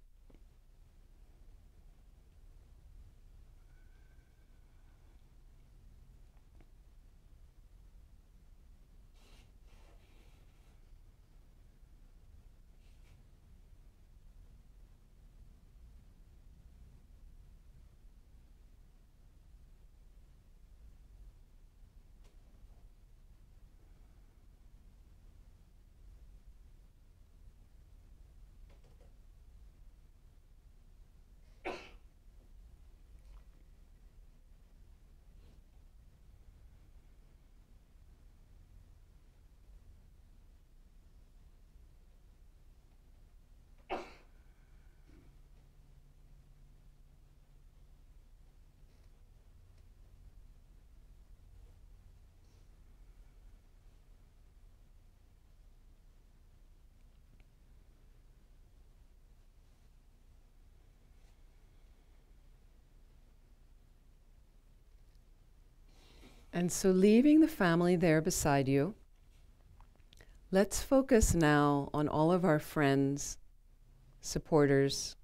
And so leaving the family there beside you, let's focus now on all of our friends, supporters,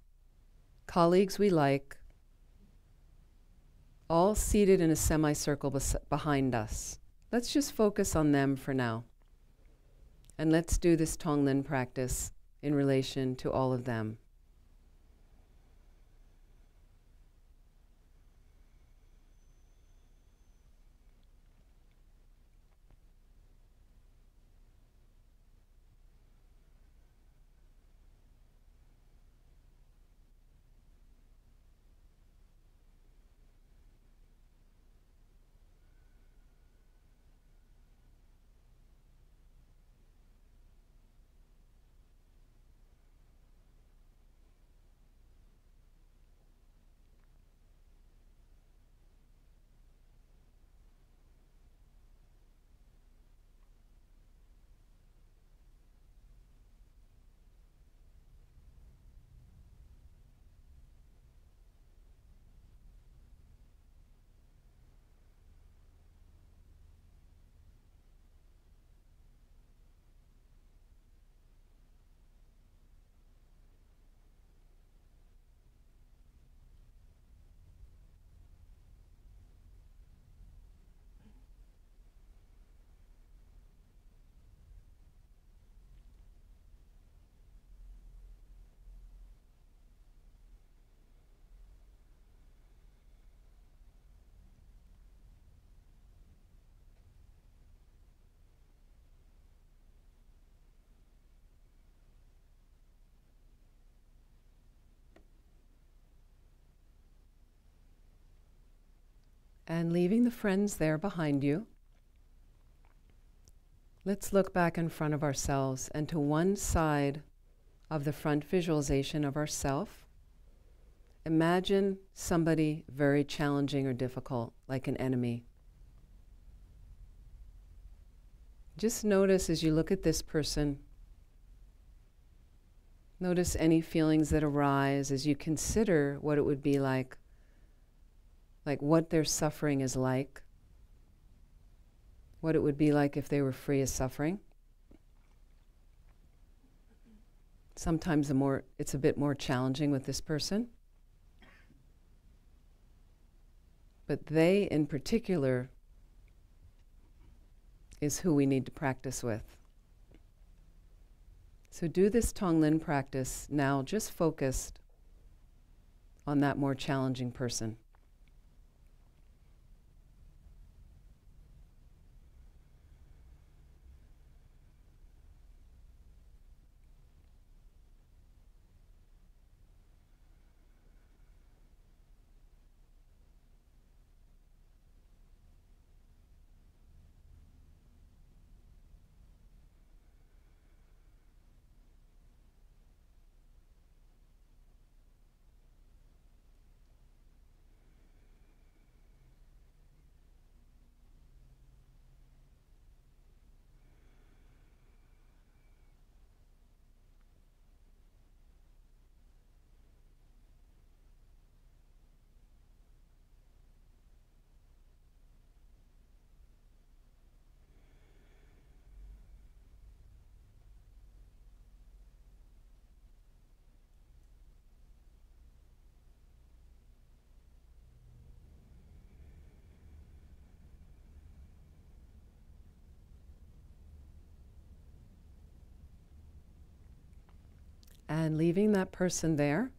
colleagues we like, all seated in a semicircle behind us. Let's just focus on them for now. And let's do this tonglen practice in relation to all of them. And leaving the friends there behind you, let's look back in front of ourselves and to one side of the front visualization of ourself. Imagine somebody very challenging or difficult, like an enemy. Just notice as you look at this person, notice any feelings that arise as you consider what it would be like what their suffering is like, what it would be like if they were free of suffering. Sometimes it's a bit more challenging with this person. But they, in particular, is who we need to practice with. So do this tonglen practice now, just focused on that more challenging person. And leaving that person there,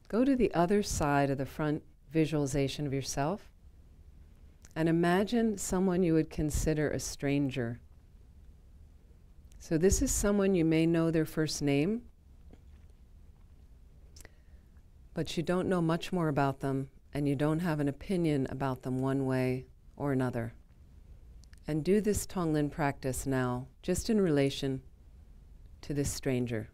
go to the other side of the front visualization of yourself and imagine someone you would consider a stranger. So this is someone you may know their first name, but you don't know much more about them and you don't have an opinion about them one way or another. And do this tonglen practice now, just in relation to this stranger.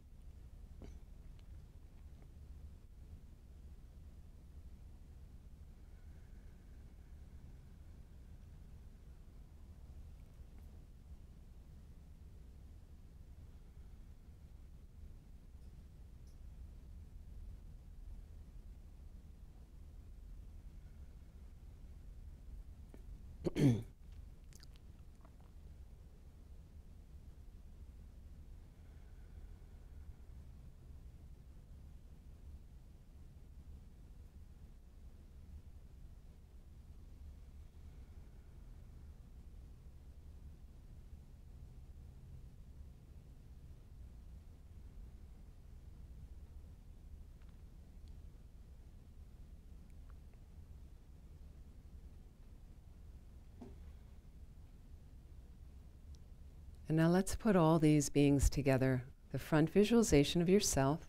And now let's put all these beings together. The front visualization of yourself,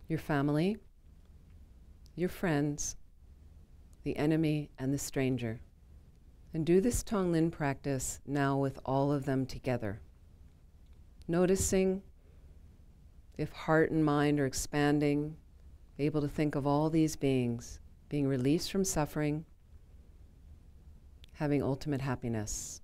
your family, your friends, the enemy, and the stranger. And do this tonglen practice now with all of them together. Noticing if heart and mind are expanding, able to think of all these beings being released from suffering, having ultimate happiness.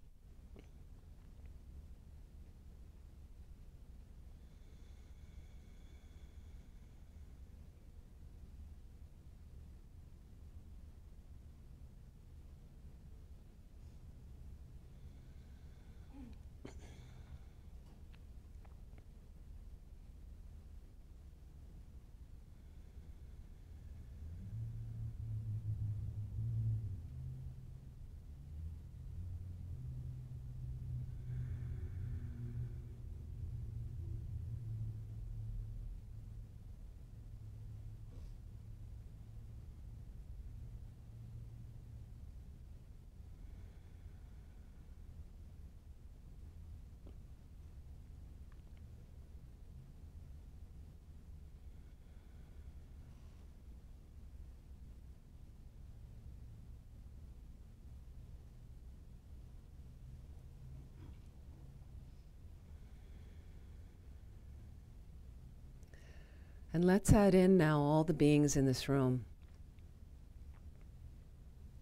And let's add in now all the beings in this room,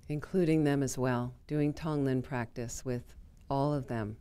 including them as well, doing tonglen practice with all of them.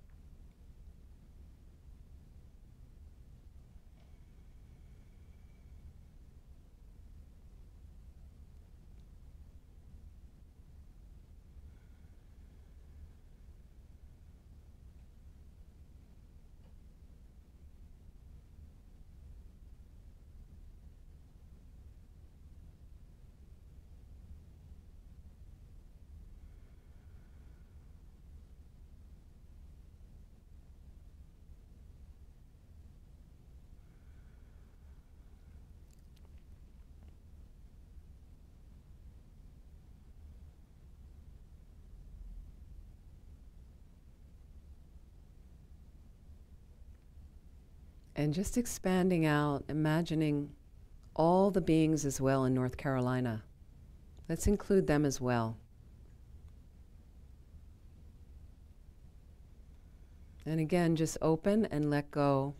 And just expanding out, imagining all the beings as well in North Carolina. Let's include them as well. And again, just open and let go.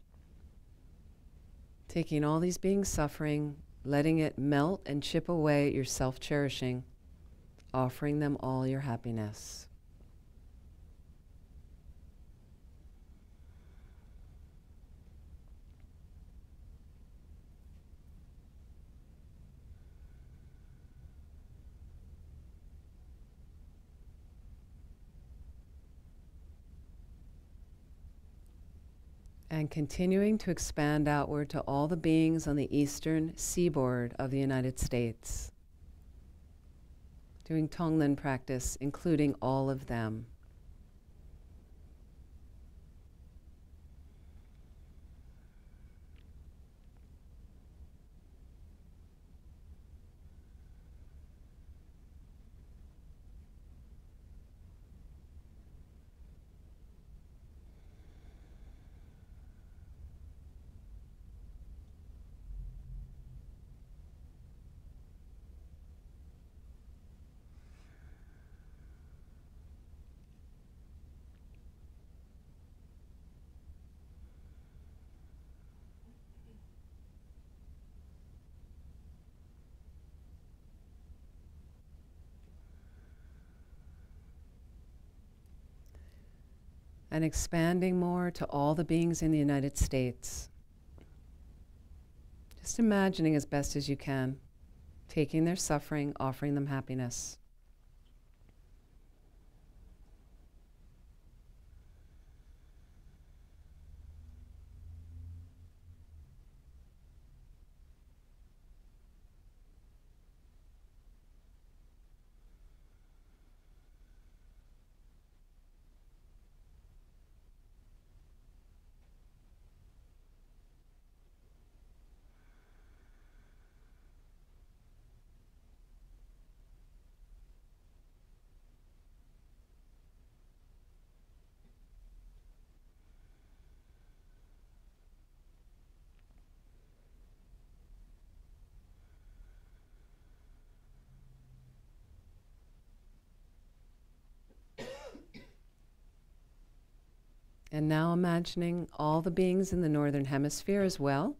Taking all these beings suffering, letting it melt and chip away at your self-cherishing, offering them all your happiness. And continuing to expand outward to all the beings on the eastern seaboard of the United States. Doing tonglen practice, including all of them. And expanding more to all the beings in the United States. Just imagining as best as you can, taking their suffering, offering them happiness. And now imagining all the beings in the Northern Hemisphere as well.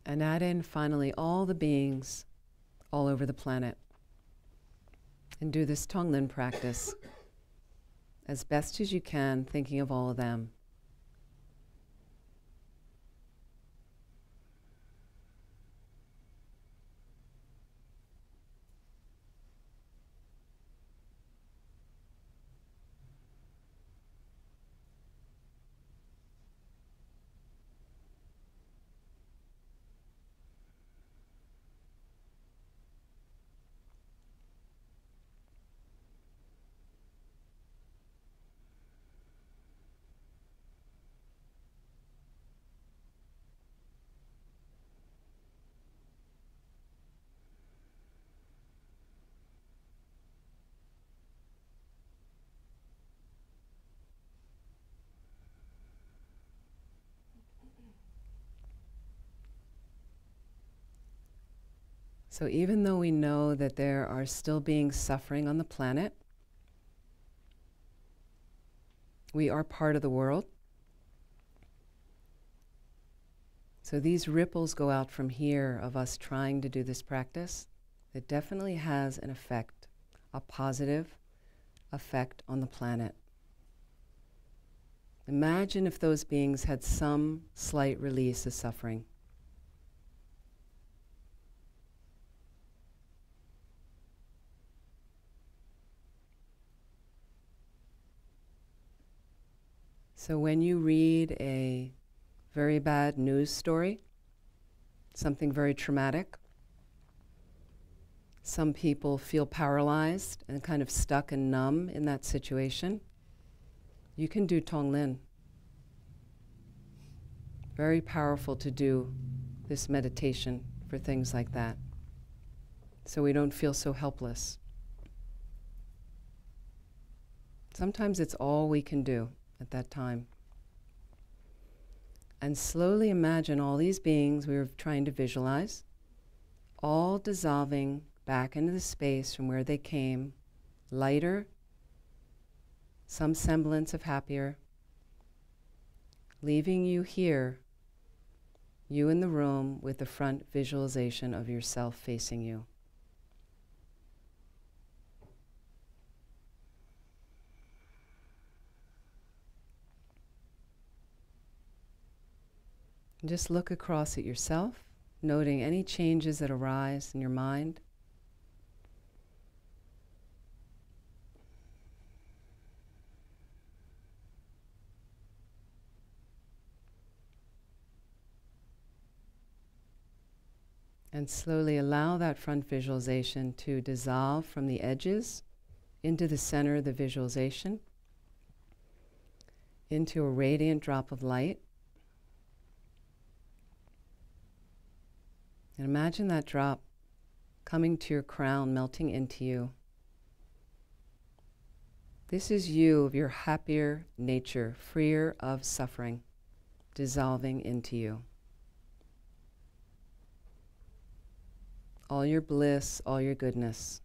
And add in finally all the beings all over the planet. And do this tonglen practice as best as you can, thinking of all of them. So even though we know that there are still beings suffering on the planet, we are part of the world. So these ripples go out from here of us trying to do this practice. It definitely has an effect, a positive effect on the planet. Imagine if those beings had some slight release of suffering. So when you read a very bad news story, something very traumatic, some people feel paralyzed and kind of stuck and numb in that situation. You can do tonglen. Very powerful to do this meditation for things like that, so we don't feel so helpless. Sometimes it's all we can do at that time. And slowly imagine all these beings we were trying to visualize, all dissolving back into the space from where they came, lighter, some semblance of happier, leaving you here, you in the room with the front visualization of yourself facing you. And just look across at yourself, noting any changes that arise in your mind. And slowly allow that front visualization to dissolve from the edges into the center of the visualization, into a radiant drop of light. And imagine that drop coming to your crown, melting into you. This is you of your happier nature, freer of suffering, dissolving into you. All your bliss, all your goodness.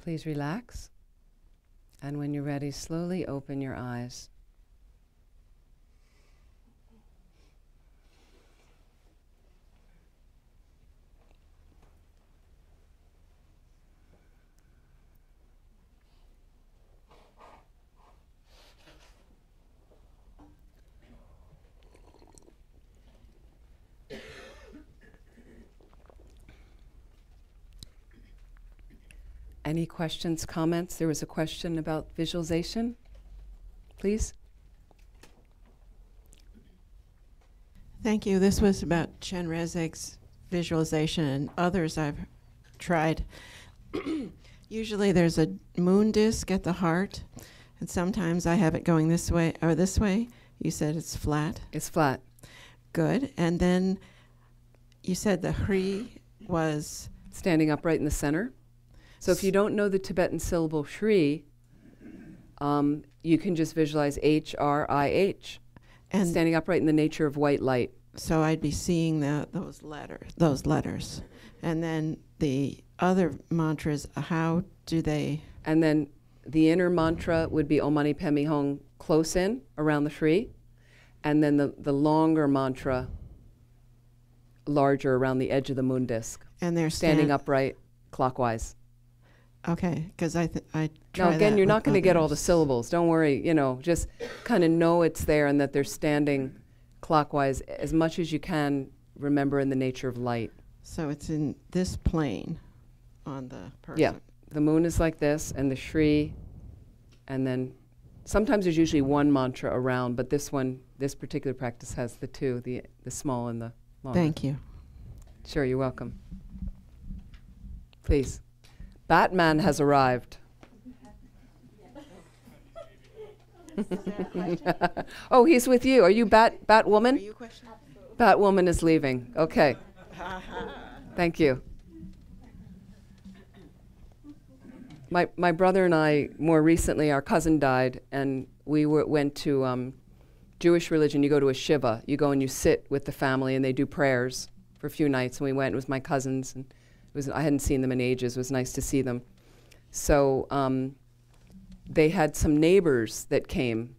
Please relax, and when you're ready, slowly open your eyes. Any questions, comments? There was a question about visualization. Please. Thank you. This was about Chen Rezeg's visualization and others I've tried. Usually there's a moon disk at the heart, and sometimes I have it going this way or this way. You said it's flat. It's flat. Good. And then you said the Hri was Standing upright in the center. So if you don't know the Tibetan syllable Shri, you can just visualize H-R-I-H, and standing upright in the nature of white light. so I'd be seeing those letters. And then the other mantras, how do they? And then the inner mantra would be Om Mani Padme Hum, close in, around the Shri. And then the longer mantra, larger, around the edge of the moon disk. And they're Standing upright, clockwise. Okay, because I try Now again, that you're with not going to get all the others. syllables. Don't worry, just kind of know it's there and that they're standing clockwise as much as you can. Remember in the nature of light. So it's in this plane on the person. Yeah, the moon is like this, and the Shri, and then sometimes there's usually one mantra around, but this particular practice has the two, the small and the long. Thank you. Sure, you're welcome. Please. Batman has arrived. Oh, he's with you. Are you Batwoman? Are you questioning? Batwoman is leaving. Okay. Thank you. My brother and I, more recently, our cousin died, and we went to Jewish religion. You go to a shiva. You go and you sit with the family, and they do prayers for a few nights. And we went with my cousins, and I hadn't seen them in ages. It was nice to see them. So they had some neighbors that came,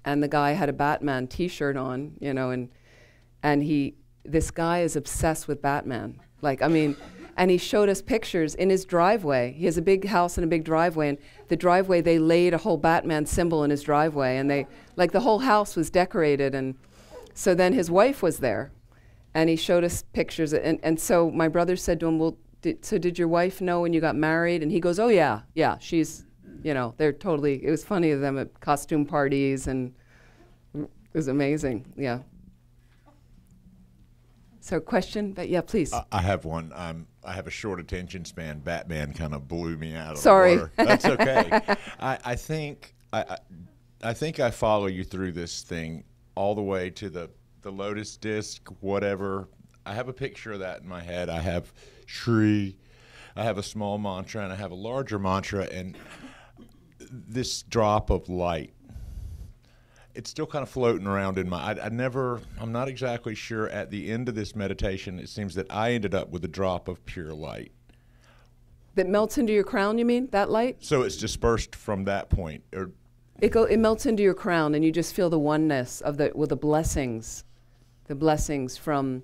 and the guy had a Batman T-shirt on, you know, and this guy is obsessed with Batman. Like, I mean, and he showed us pictures in his driveway. He has a big house and a big driveway, and the driveway, they laid a whole Batman symbol in his driveway, and the whole house was decorated. And so then his wife was there, and he showed us pictures. And so my brother said to him, well, did your wife know when you got married? And he goes, oh, yeah, she's, you know, they're totally, it was funny of them at costume parties, and it was amazing, yeah. So question, but yeah, please. I have one. I have a short attention span. Batman kind of blew me out of Sorry. the water. That's okay. I think I follow you through this thing all the way to the lotus disc, whatever. I have a picture of that in my head. I have Shri, I have a small mantra, and I have a larger mantra, and this drop of light, it's still kind of floating around in my, I'm not exactly sure. At the end of this meditation, it seems that I ended up with a drop of pure light. That melts into your crown, you mean, that light? So it's dispersed from that point? Or it melts into your crown, and you just feel the oneness of the blessings from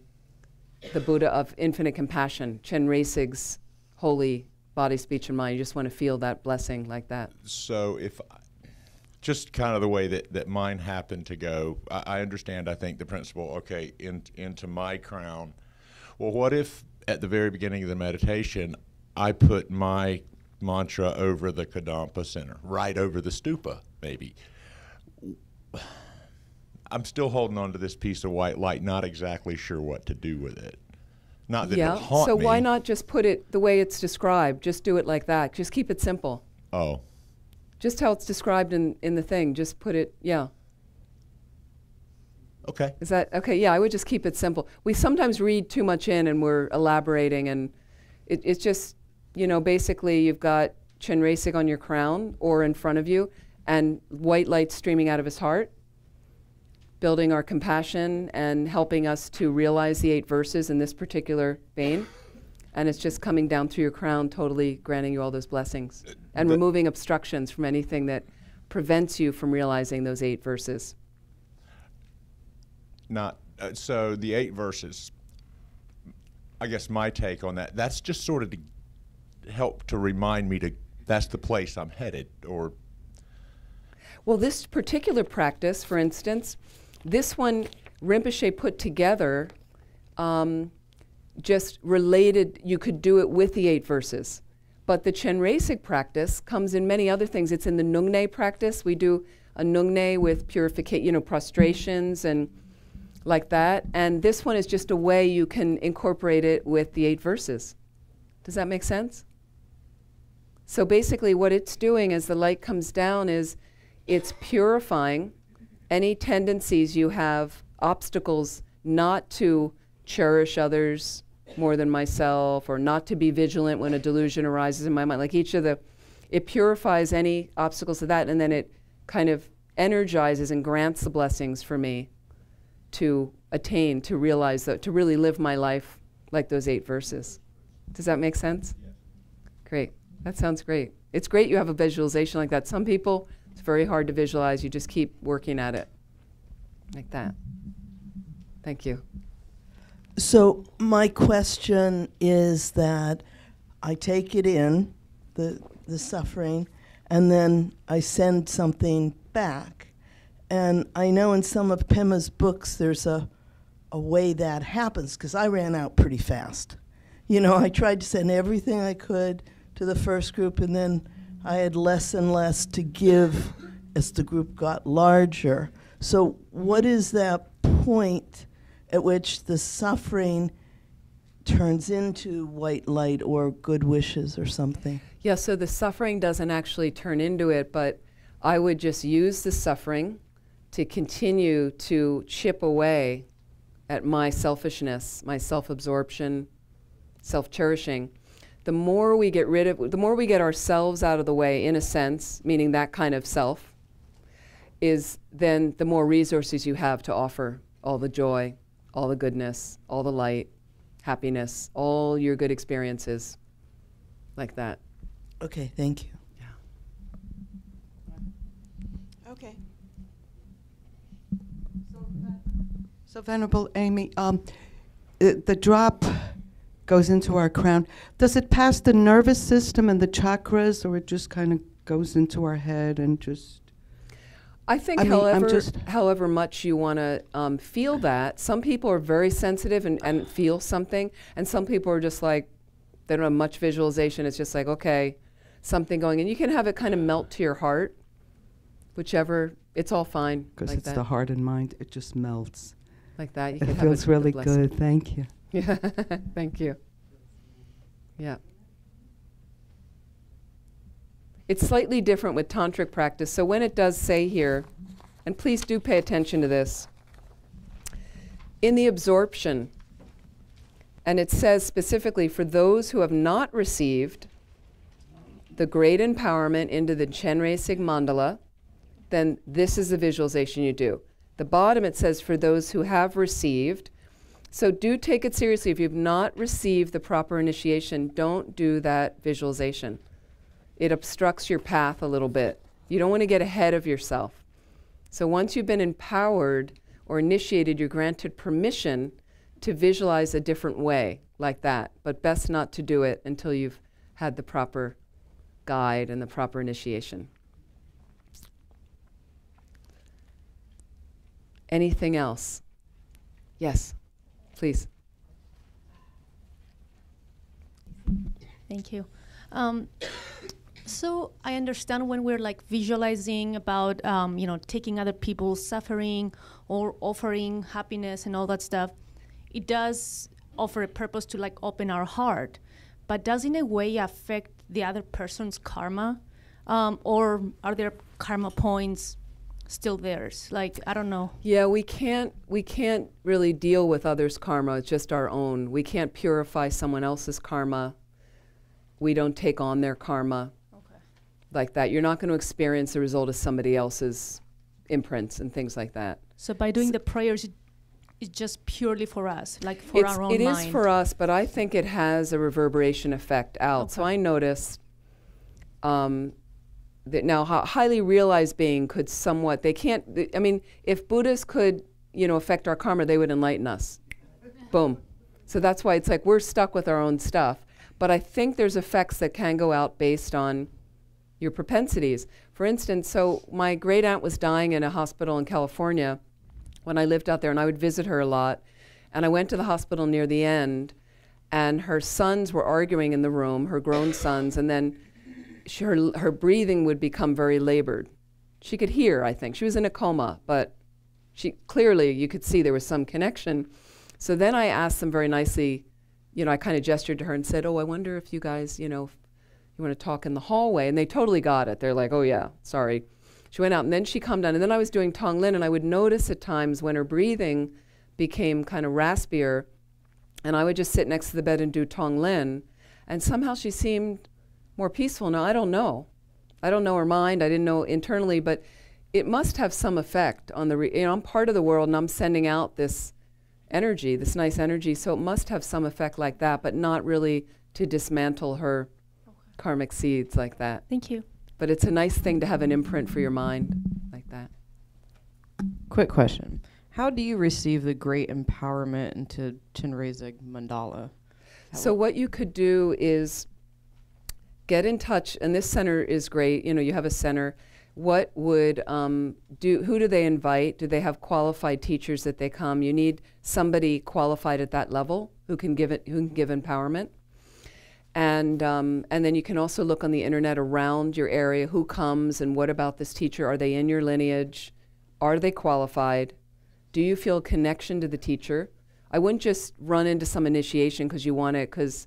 the Buddha of infinite compassion, Chenresig's holy body, speech, and mind. You just want to feel that blessing like that. So just kind of the way that mine happened to go, I understand, I think, the principle, okay, into my crown. Well, what if at the very beginning of the meditation, I put my mantra over the Kadampa center, right over the stupa, maybe? I'm still holding on to this piece of white light, not exactly sure what to do with it. Not that it'll haunt me. So why not just put it the way it's described? Just do it like that. Just keep it simple. Oh. Just how it's described in the thing. Just put it, yeah. Okay. Is that, okay, yeah, I would just keep it simple. We sometimes read too much in and we're elaborating, and it's just, you know, basically you've got Chenresig on your crown or in front of you, and white light streaming out of his heart, building our compassion and helping us to realize the 8 verses in this particular vein. And it's just coming down through your crown, totally granting you all those blessings and removing obstructions from anything that prevents you from realizing those 8 verses. So the 8 verses, I guess my take on that, that's just sort of to help to remind me that's the place I'm headed, or... Well, this particular practice, for instance, this one Rinpoche put together just related, you could do it with the 8 verses. But the Chenresig practice comes in many other things. It's in the Nungne practice. We do a Nungne with purification, you know, prostrations and like that. And this one is just a way you can incorporate it with the 8 verses. Does that make sense? So basically what it's doing as the light comes down is it's purifying any tendencies you have, obstacles not to cherish others more than myself, or not to be vigilant when a delusion arises in my mind. Like it purifies any obstacles to that, and then it kind of energizes and grants the blessings for me to attain, to realize that, to really live my life like those 8 verses. Does that make sense? Yes. Great. That sounds great. It's great you have a visualization like that. Some people, it's very hard to visualize. You just keep working at it like that. Thank you. So my question is that I take it in, the suffering, and then I send something back. And I know in some of Pema's books there's a way that happens, because I ran out pretty fast. You know, I tried to send everything I could to the first group, and then I had less and less to give as the group got larger. So what is that point at which the suffering turns into white light or good wishes or something? Yeah, so the suffering doesn't actually turn into it, but I would just use the suffering to continue to chip away at my selfishness, my self-absorption, self-cherishing. The more we get rid of, the more we get ourselves out of the way, in a sense, meaning that kind of self, is then the more resources you have to offer all the joy, all the goodness, all the light, happiness, all your good experiences, like that. Okay, thank you. Okay. So Venerable Amy, the drop goes into our crown. Does it pass the nervous system and the chakras, or it just kind of goes into our head and just? I think, however much you want to feel that, some people are very sensitive and feel something, and some people are just like, they don't have much visualization. It's just like, okay, something going, and you can have it kind of melt to your heart, whichever. It's all fine. Because like it's that. the heart and mind. It just melts. Like that. You It can have feels a really blessing. good. Thank you. Yeah, thank you. Yeah. It's slightly different with tantric practice. So when it does say here, and please do pay attention to this, in the absorption, and it says specifically for those who have not received the great empowerment into the Chenrezig mandala, then this is the visualization you do. The bottom it says for those who have received. So do take it seriously. If you've not received the proper initiation, don't do that visualization. It obstructs your path a little bit. You don't want to get ahead of yourself. So once you've been empowered or initiated, you're granted permission to visualize a different way, like that. But best not to do it until you've had the proper guide and the proper initiation. Anything else? Yes, please. Thank you. So I understand when we're like visualizing about, taking other people's suffering or offering happiness and all that stuff, it does offer a purpose to like open our heart, but does in a way affect the other person's karma? Or are there karma points still theirs? Like, I don't know. Yeah, we can't really deal with others' karma. It's just our own. We can't purify someone else's karma. We don't take on their karma. Okay. Like that. You're not going to experience the result of somebody else's imprints and things like that. So by doing the prayers, it's just purely for us, like for our own mind. It is for us, but I think it has a reverberation effect out. Okay. So I noticed that now highly realized being could somewhat, they can't, I mean, if Buddhists could, affect our karma, they would enlighten us. Boom. So that's why it's like we're stuck with our own stuff. But I think there's effects that can go out based on your propensities. For instance, so my great aunt was dying in a hospital in California when I lived out there, and I would visit her a lot. And I went to the hospital near the end, and her sons were arguing in the room, her grown sons, and then her breathing would become very labored. She could hear, I think. She was in a coma, but clearly you could see there was some connection. So then I asked them very nicely, I kind of gestured to her and said, oh, I wonder if you guys, you want to talk in the hallway. And they totally got it. They're like, oh yeah, sorry. She went out, and then she calmed down. And then I was doing tonglen, and I would notice at times when her breathing became kind of raspier, and I would just sit next to the bed and do tonglen, and somehow she seemed more peaceful. Now, I don't know. I don't know her mind. I didn't know internally, but it must have some effect on the, I'm part of the world, and I'm sending out this energy, this nice energy, so it must have some effect like that, but not really to dismantle her karmic seeds like that. Thank you. But it's a nice thing to have an imprint for your mind like that. Quick question. How do you receive the great empowerment into Chenrezig mandala? So what you could do is get in touch, and this center is great, you have a center. What would who do they invite? Do they have qualified teachers that they come? You need somebody qualified at that level who can give empowerment. And then you can also look on the internet around your area, who comes and what about this teacher? Are they in your lineage? Are they qualified? Do you feel a connection to the teacher? I wouldn't just run into some initiation because you want it, because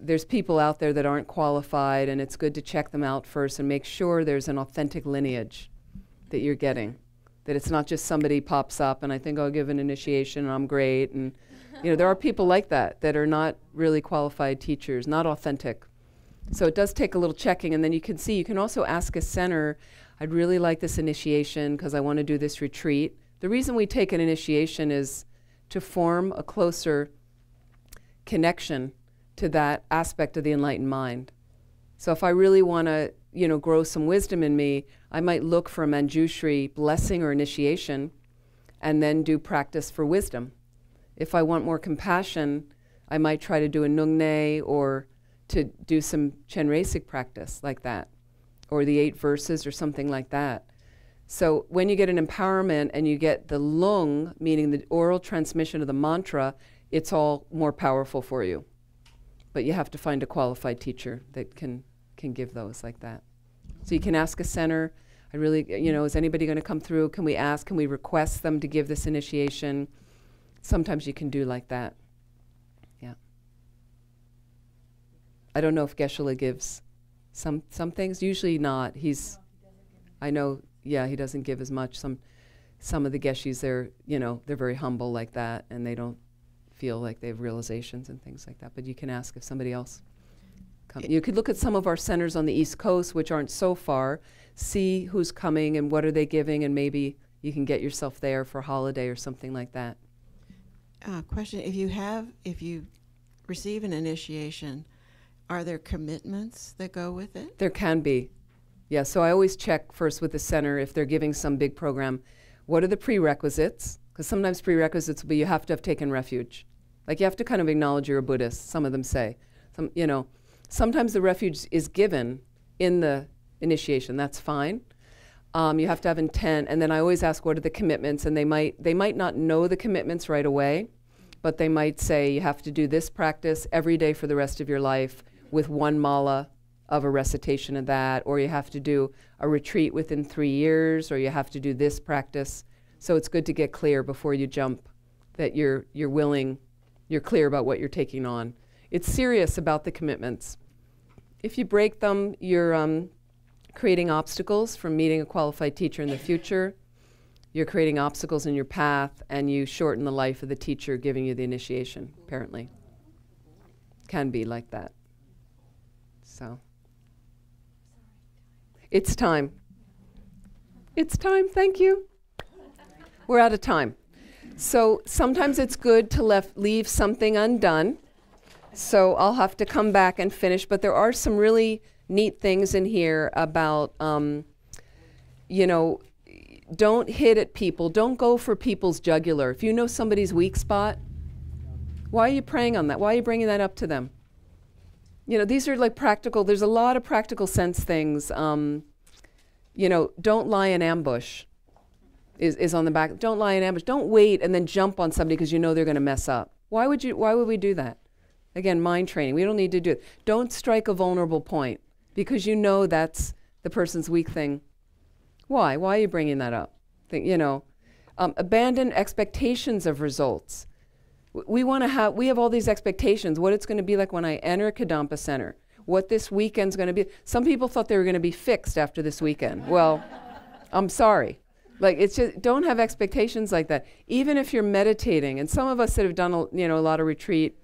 there's people out there that aren't qualified, and it's good to check them out first and make sure there's an authentic lineage that you're getting. That it's not just somebody pops up and I think I'll give an initiation and I'm great. And there are people like that that are not really qualified teachers, not authentic. So it does take a little checking, and then you can also ask a center, I'd really like this initiation because I want to do this retreat. The reason we take an initiation is to form a closer connection to that aspect of the enlightened mind. So if I really want to, grow some wisdom in me, I might look for a Manjushri blessing or initiation and then do practice for wisdom. If I want more compassion, I might try to do a Nungne or to do some Chenrezig practice like that, or the 8 verses or something like that. So when you get an empowerment and you get the lung, meaning the oral transmission of the mantra, it's all more powerful for you. But you have to find a qualified teacher that can give those like that. So you can ask a center, I really, is anybody going to come through? Can we request them to give this initiation? Sometimes you can do like that. Yeah. I don't know if Geshe gives some things, usually not. I know, yeah, he doesn't give as much. Some of the Geshes, they're very humble like that, and they don't feel like they have realizations and things like that. But you can ask if somebody else comes. You could look at some of our centers on the East Coast, which aren't so far, see who's coming and what are they giving, and maybe you can get yourself there for a holiday or something like that. Question, if you receive an initiation, are there commitments that go with it? There can be. Yeah, so I always check first with the center if they're giving some big program. What are the prerequisites? Because sometimes prerequisites will be you have to have taken refuge. Like you have to kind of acknowledge you're a Buddhist, some of them say. Sometimes the refuge is given in the initiation, that's fine. You have to have intent, and then I always ask what are the commitments, and they might not know the commitments right away, but they might say you have to do this practice every day for the rest of your life with 1 mala of a recitation of that, or you have to do a retreat within 3 years, or you have to do this practice. So it's good to get clear before you jump that you're willing, you're clear about what you're taking on. It's serious about the commitments. If you break them, you're creating obstacles from meeting a qualified teacher in the future. You're creating obstacles in your path, and you shorten the life of the teacher giving you the initiation, apparently. Can be like that. So, it's time. It's time, thank you. We're out of time. So sometimes it's good to leave something undone. So I'll have to come back and finish, but there are some really neat things in here about, don't hit at people. Don't go for people's jugular. If you know somebody's weak spot, why are you preying on that? Why are you bringing that up to them? These are like practical, there's a lot of practical sense things. Don't lie in ambush is on the back. Don't lie in ambush. Don't wait and then jump on somebody because you know they're going to mess up. Why would we do that? Again, mind training. We don't need to do it. Don't strike a vulnerable point because you know that's the person's weak thing. Why? Why are you bringing that up? Abandon expectations of results. We have all these expectations, what it's going to be like when I enter a Kadampa center, what this weekend's going to be. Some people thought they were going to be fixed after this weekend. Well, I'm sorry. It's just, don't have expectations like that. Even if you're meditating, and some of us that have done a lot of retreat,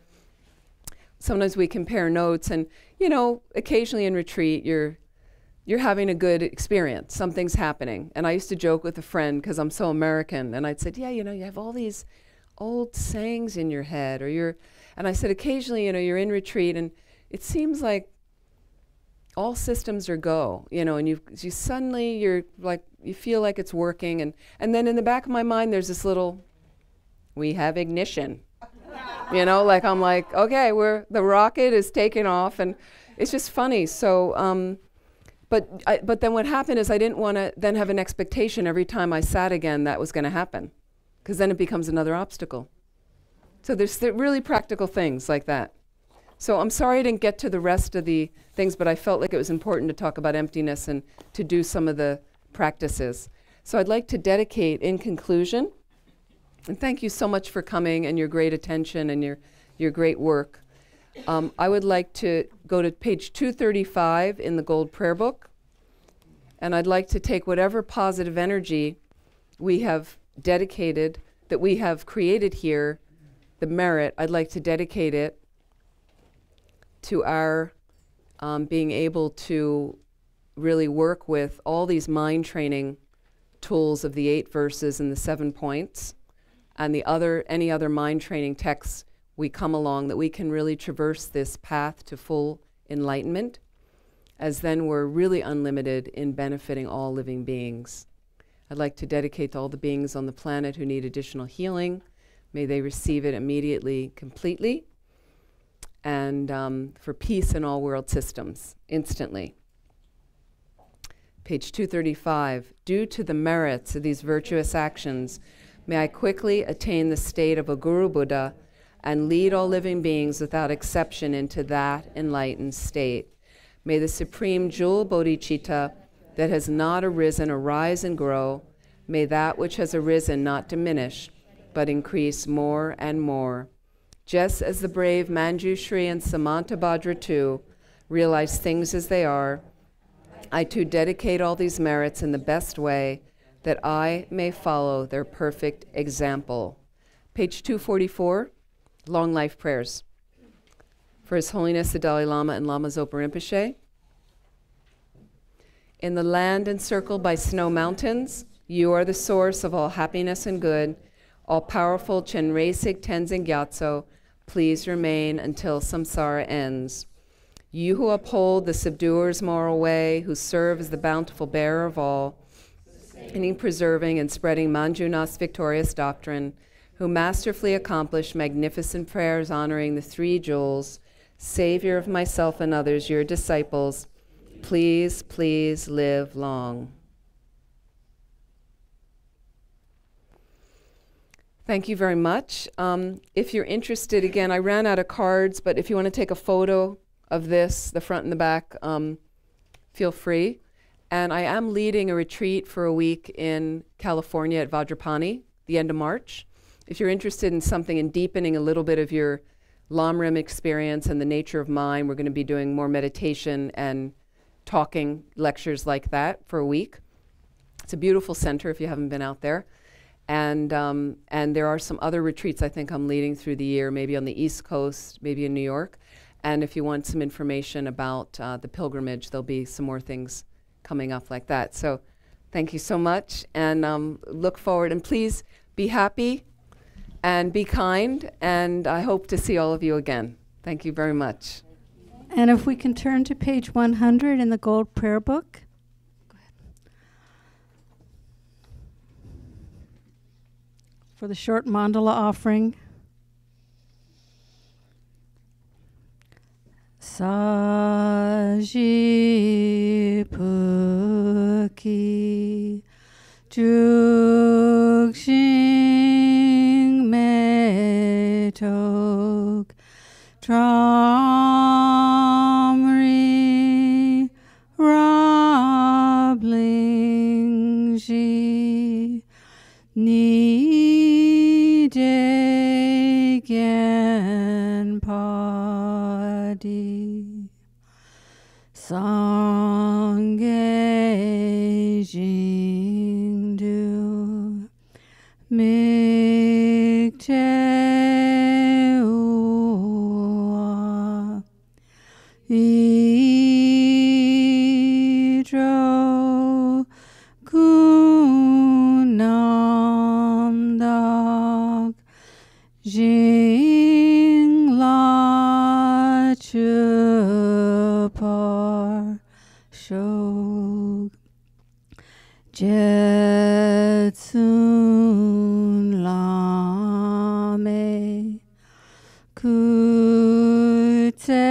sometimes we compare notes, and occasionally in retreat you're having a good experience. Something's happening. And I used to joke with a friend because I'm so American, and I'd said, you have all these old sayings in your head, and I said occasionally, you're in retreat and it seems like all systems are go, and you suddenly you feel like it's working, and then in the back of my mind there's this little, we have ignition, I'm like, okay, the rocket is taking off, and it's just funny. So, but then what happened is I didn't want to then have an expectation every time I sat again that was going to happen, because then it becomes another obstacle. So there's really practical things like that. So I'm sorry I didn't get to the rest of the things, but I felt like it was important to talk about emptiness and to do some of the practices. So I'd like to dedicate, in conclusion, and thank you so much for coming and your great attention and your great work. I would like to go to page 235 in the Gold Prayer Book, and I'd like to take whatever positive energy we have dedicated, that we have created here, the merit, I'd like to dedicate it to our being able to really work with all these mind training tools of the 8 verses and the 7 points, and any other mind training texts we come along, that we can really traverse this path to full enlightenment, as then we're really unlimited in benefiting all living beings. I'd like to dedicate to all the beings on the planet who need additional healing. May they receive it immediately, completely, and for peace in all world systems, instantly. Page 235, due to the merits of these virtuous actions, may I quickly attain the state of a Guru Buddha and lead all living beings without exception into that enlightened state. May the supreme jewel bodhicitta that has not arisen arise and grow. May that which has arisen not diminish, but increase more and more. Just as the brave Manjushri and Samantabhadra too realize things as they are, I too dedicate all these merits in the best way, that I may follow their perfect example. Page 244, Long Life Prayers. For His Holiness the Dalai Lama and Lama Zopa Rinpoche. In the land encircled by snow mountains, you are the source of all happiness and good. All-powerful Chenresig Tenzin Gyatso, please remain until samsara ends. You who uphold the subduer's moral way, who serve as the bountiful bearer of all, in preserving and spreading Manjunath's victorious doctrine, who masterfully accomplish magnificent prayers honoring the 3 jewels, Savior of myself and others, your disciples, please, please live long. Thank you very much. If you're interested, again, I ran out of cards, but if you want to take a photo of this, the front and the back, feel free. And I am leading a retreat for a week in California at Vajrapani, the end of March. If you're interested in something and deepening a little bit of your Lamrim experience and the nature of mind, we're going to be doing more meditation and talking lectures like that for a week. It's a beautiful center if you haven't been out there. And there are some other retreats I think I'm leading through the year, maybe on the East Coast, maybe in New York. And if you want some information about the pilgrimage, there'll be some more things coming up like that. So thank you so much, and look forward. And please be happy and be kind, and I hope to see all of you again. Thank you very much. And if we can turn to page 100 in the Gold Prayer Book. Go ahead. For the short mandala offering. Sajipuki Juxing Metok Tramri Rablingji Ni Degen Padi Sangye Jingdu Mikte Ua Idro Kunam Dak Jing La Chupar Shog Jetsun Lame Kute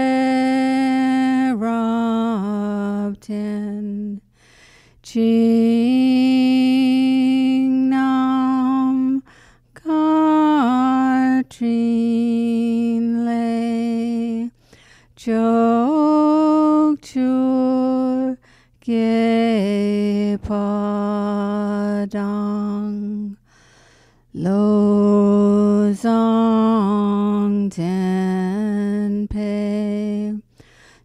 Rabten Jing Nam Katrin Le Jog Chur Ge Padang Lo Zong Ten Pe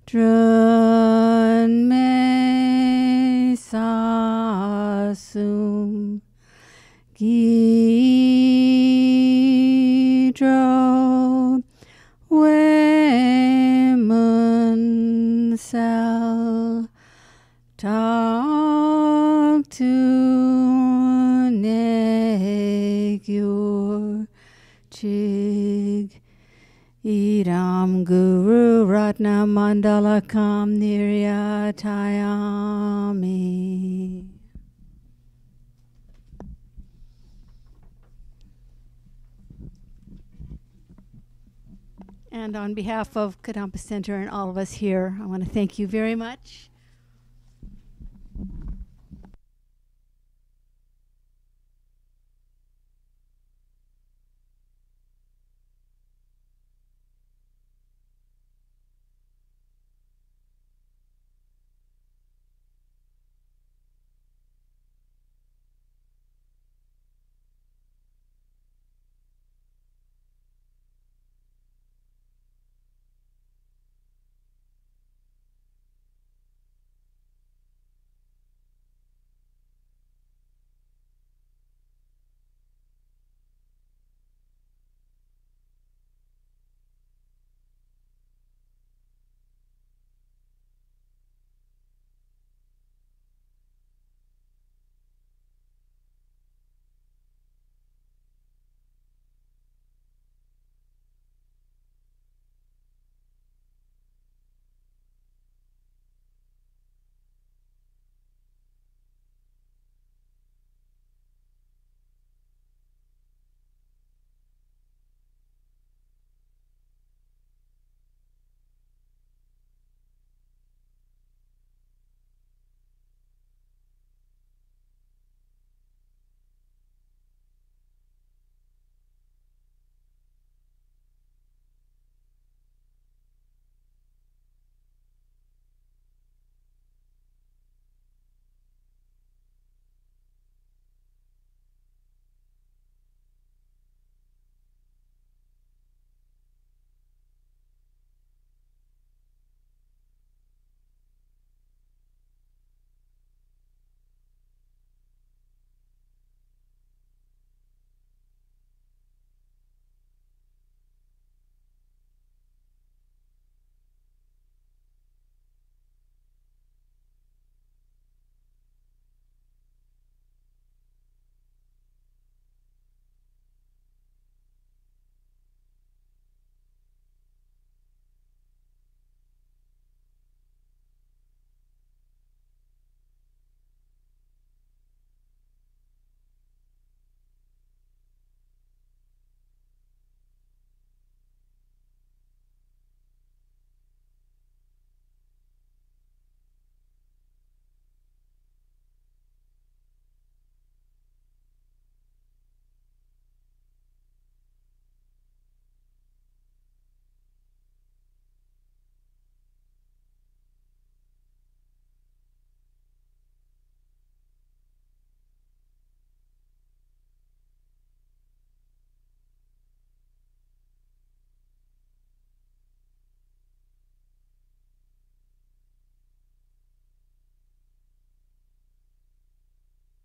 Drun me sa sum gi dro we mun sel talk to ne gyur chig idam guru ratna mandala kam niryatayami. And on behalf of Kadampa Center and all of us here, I want to thank you very much.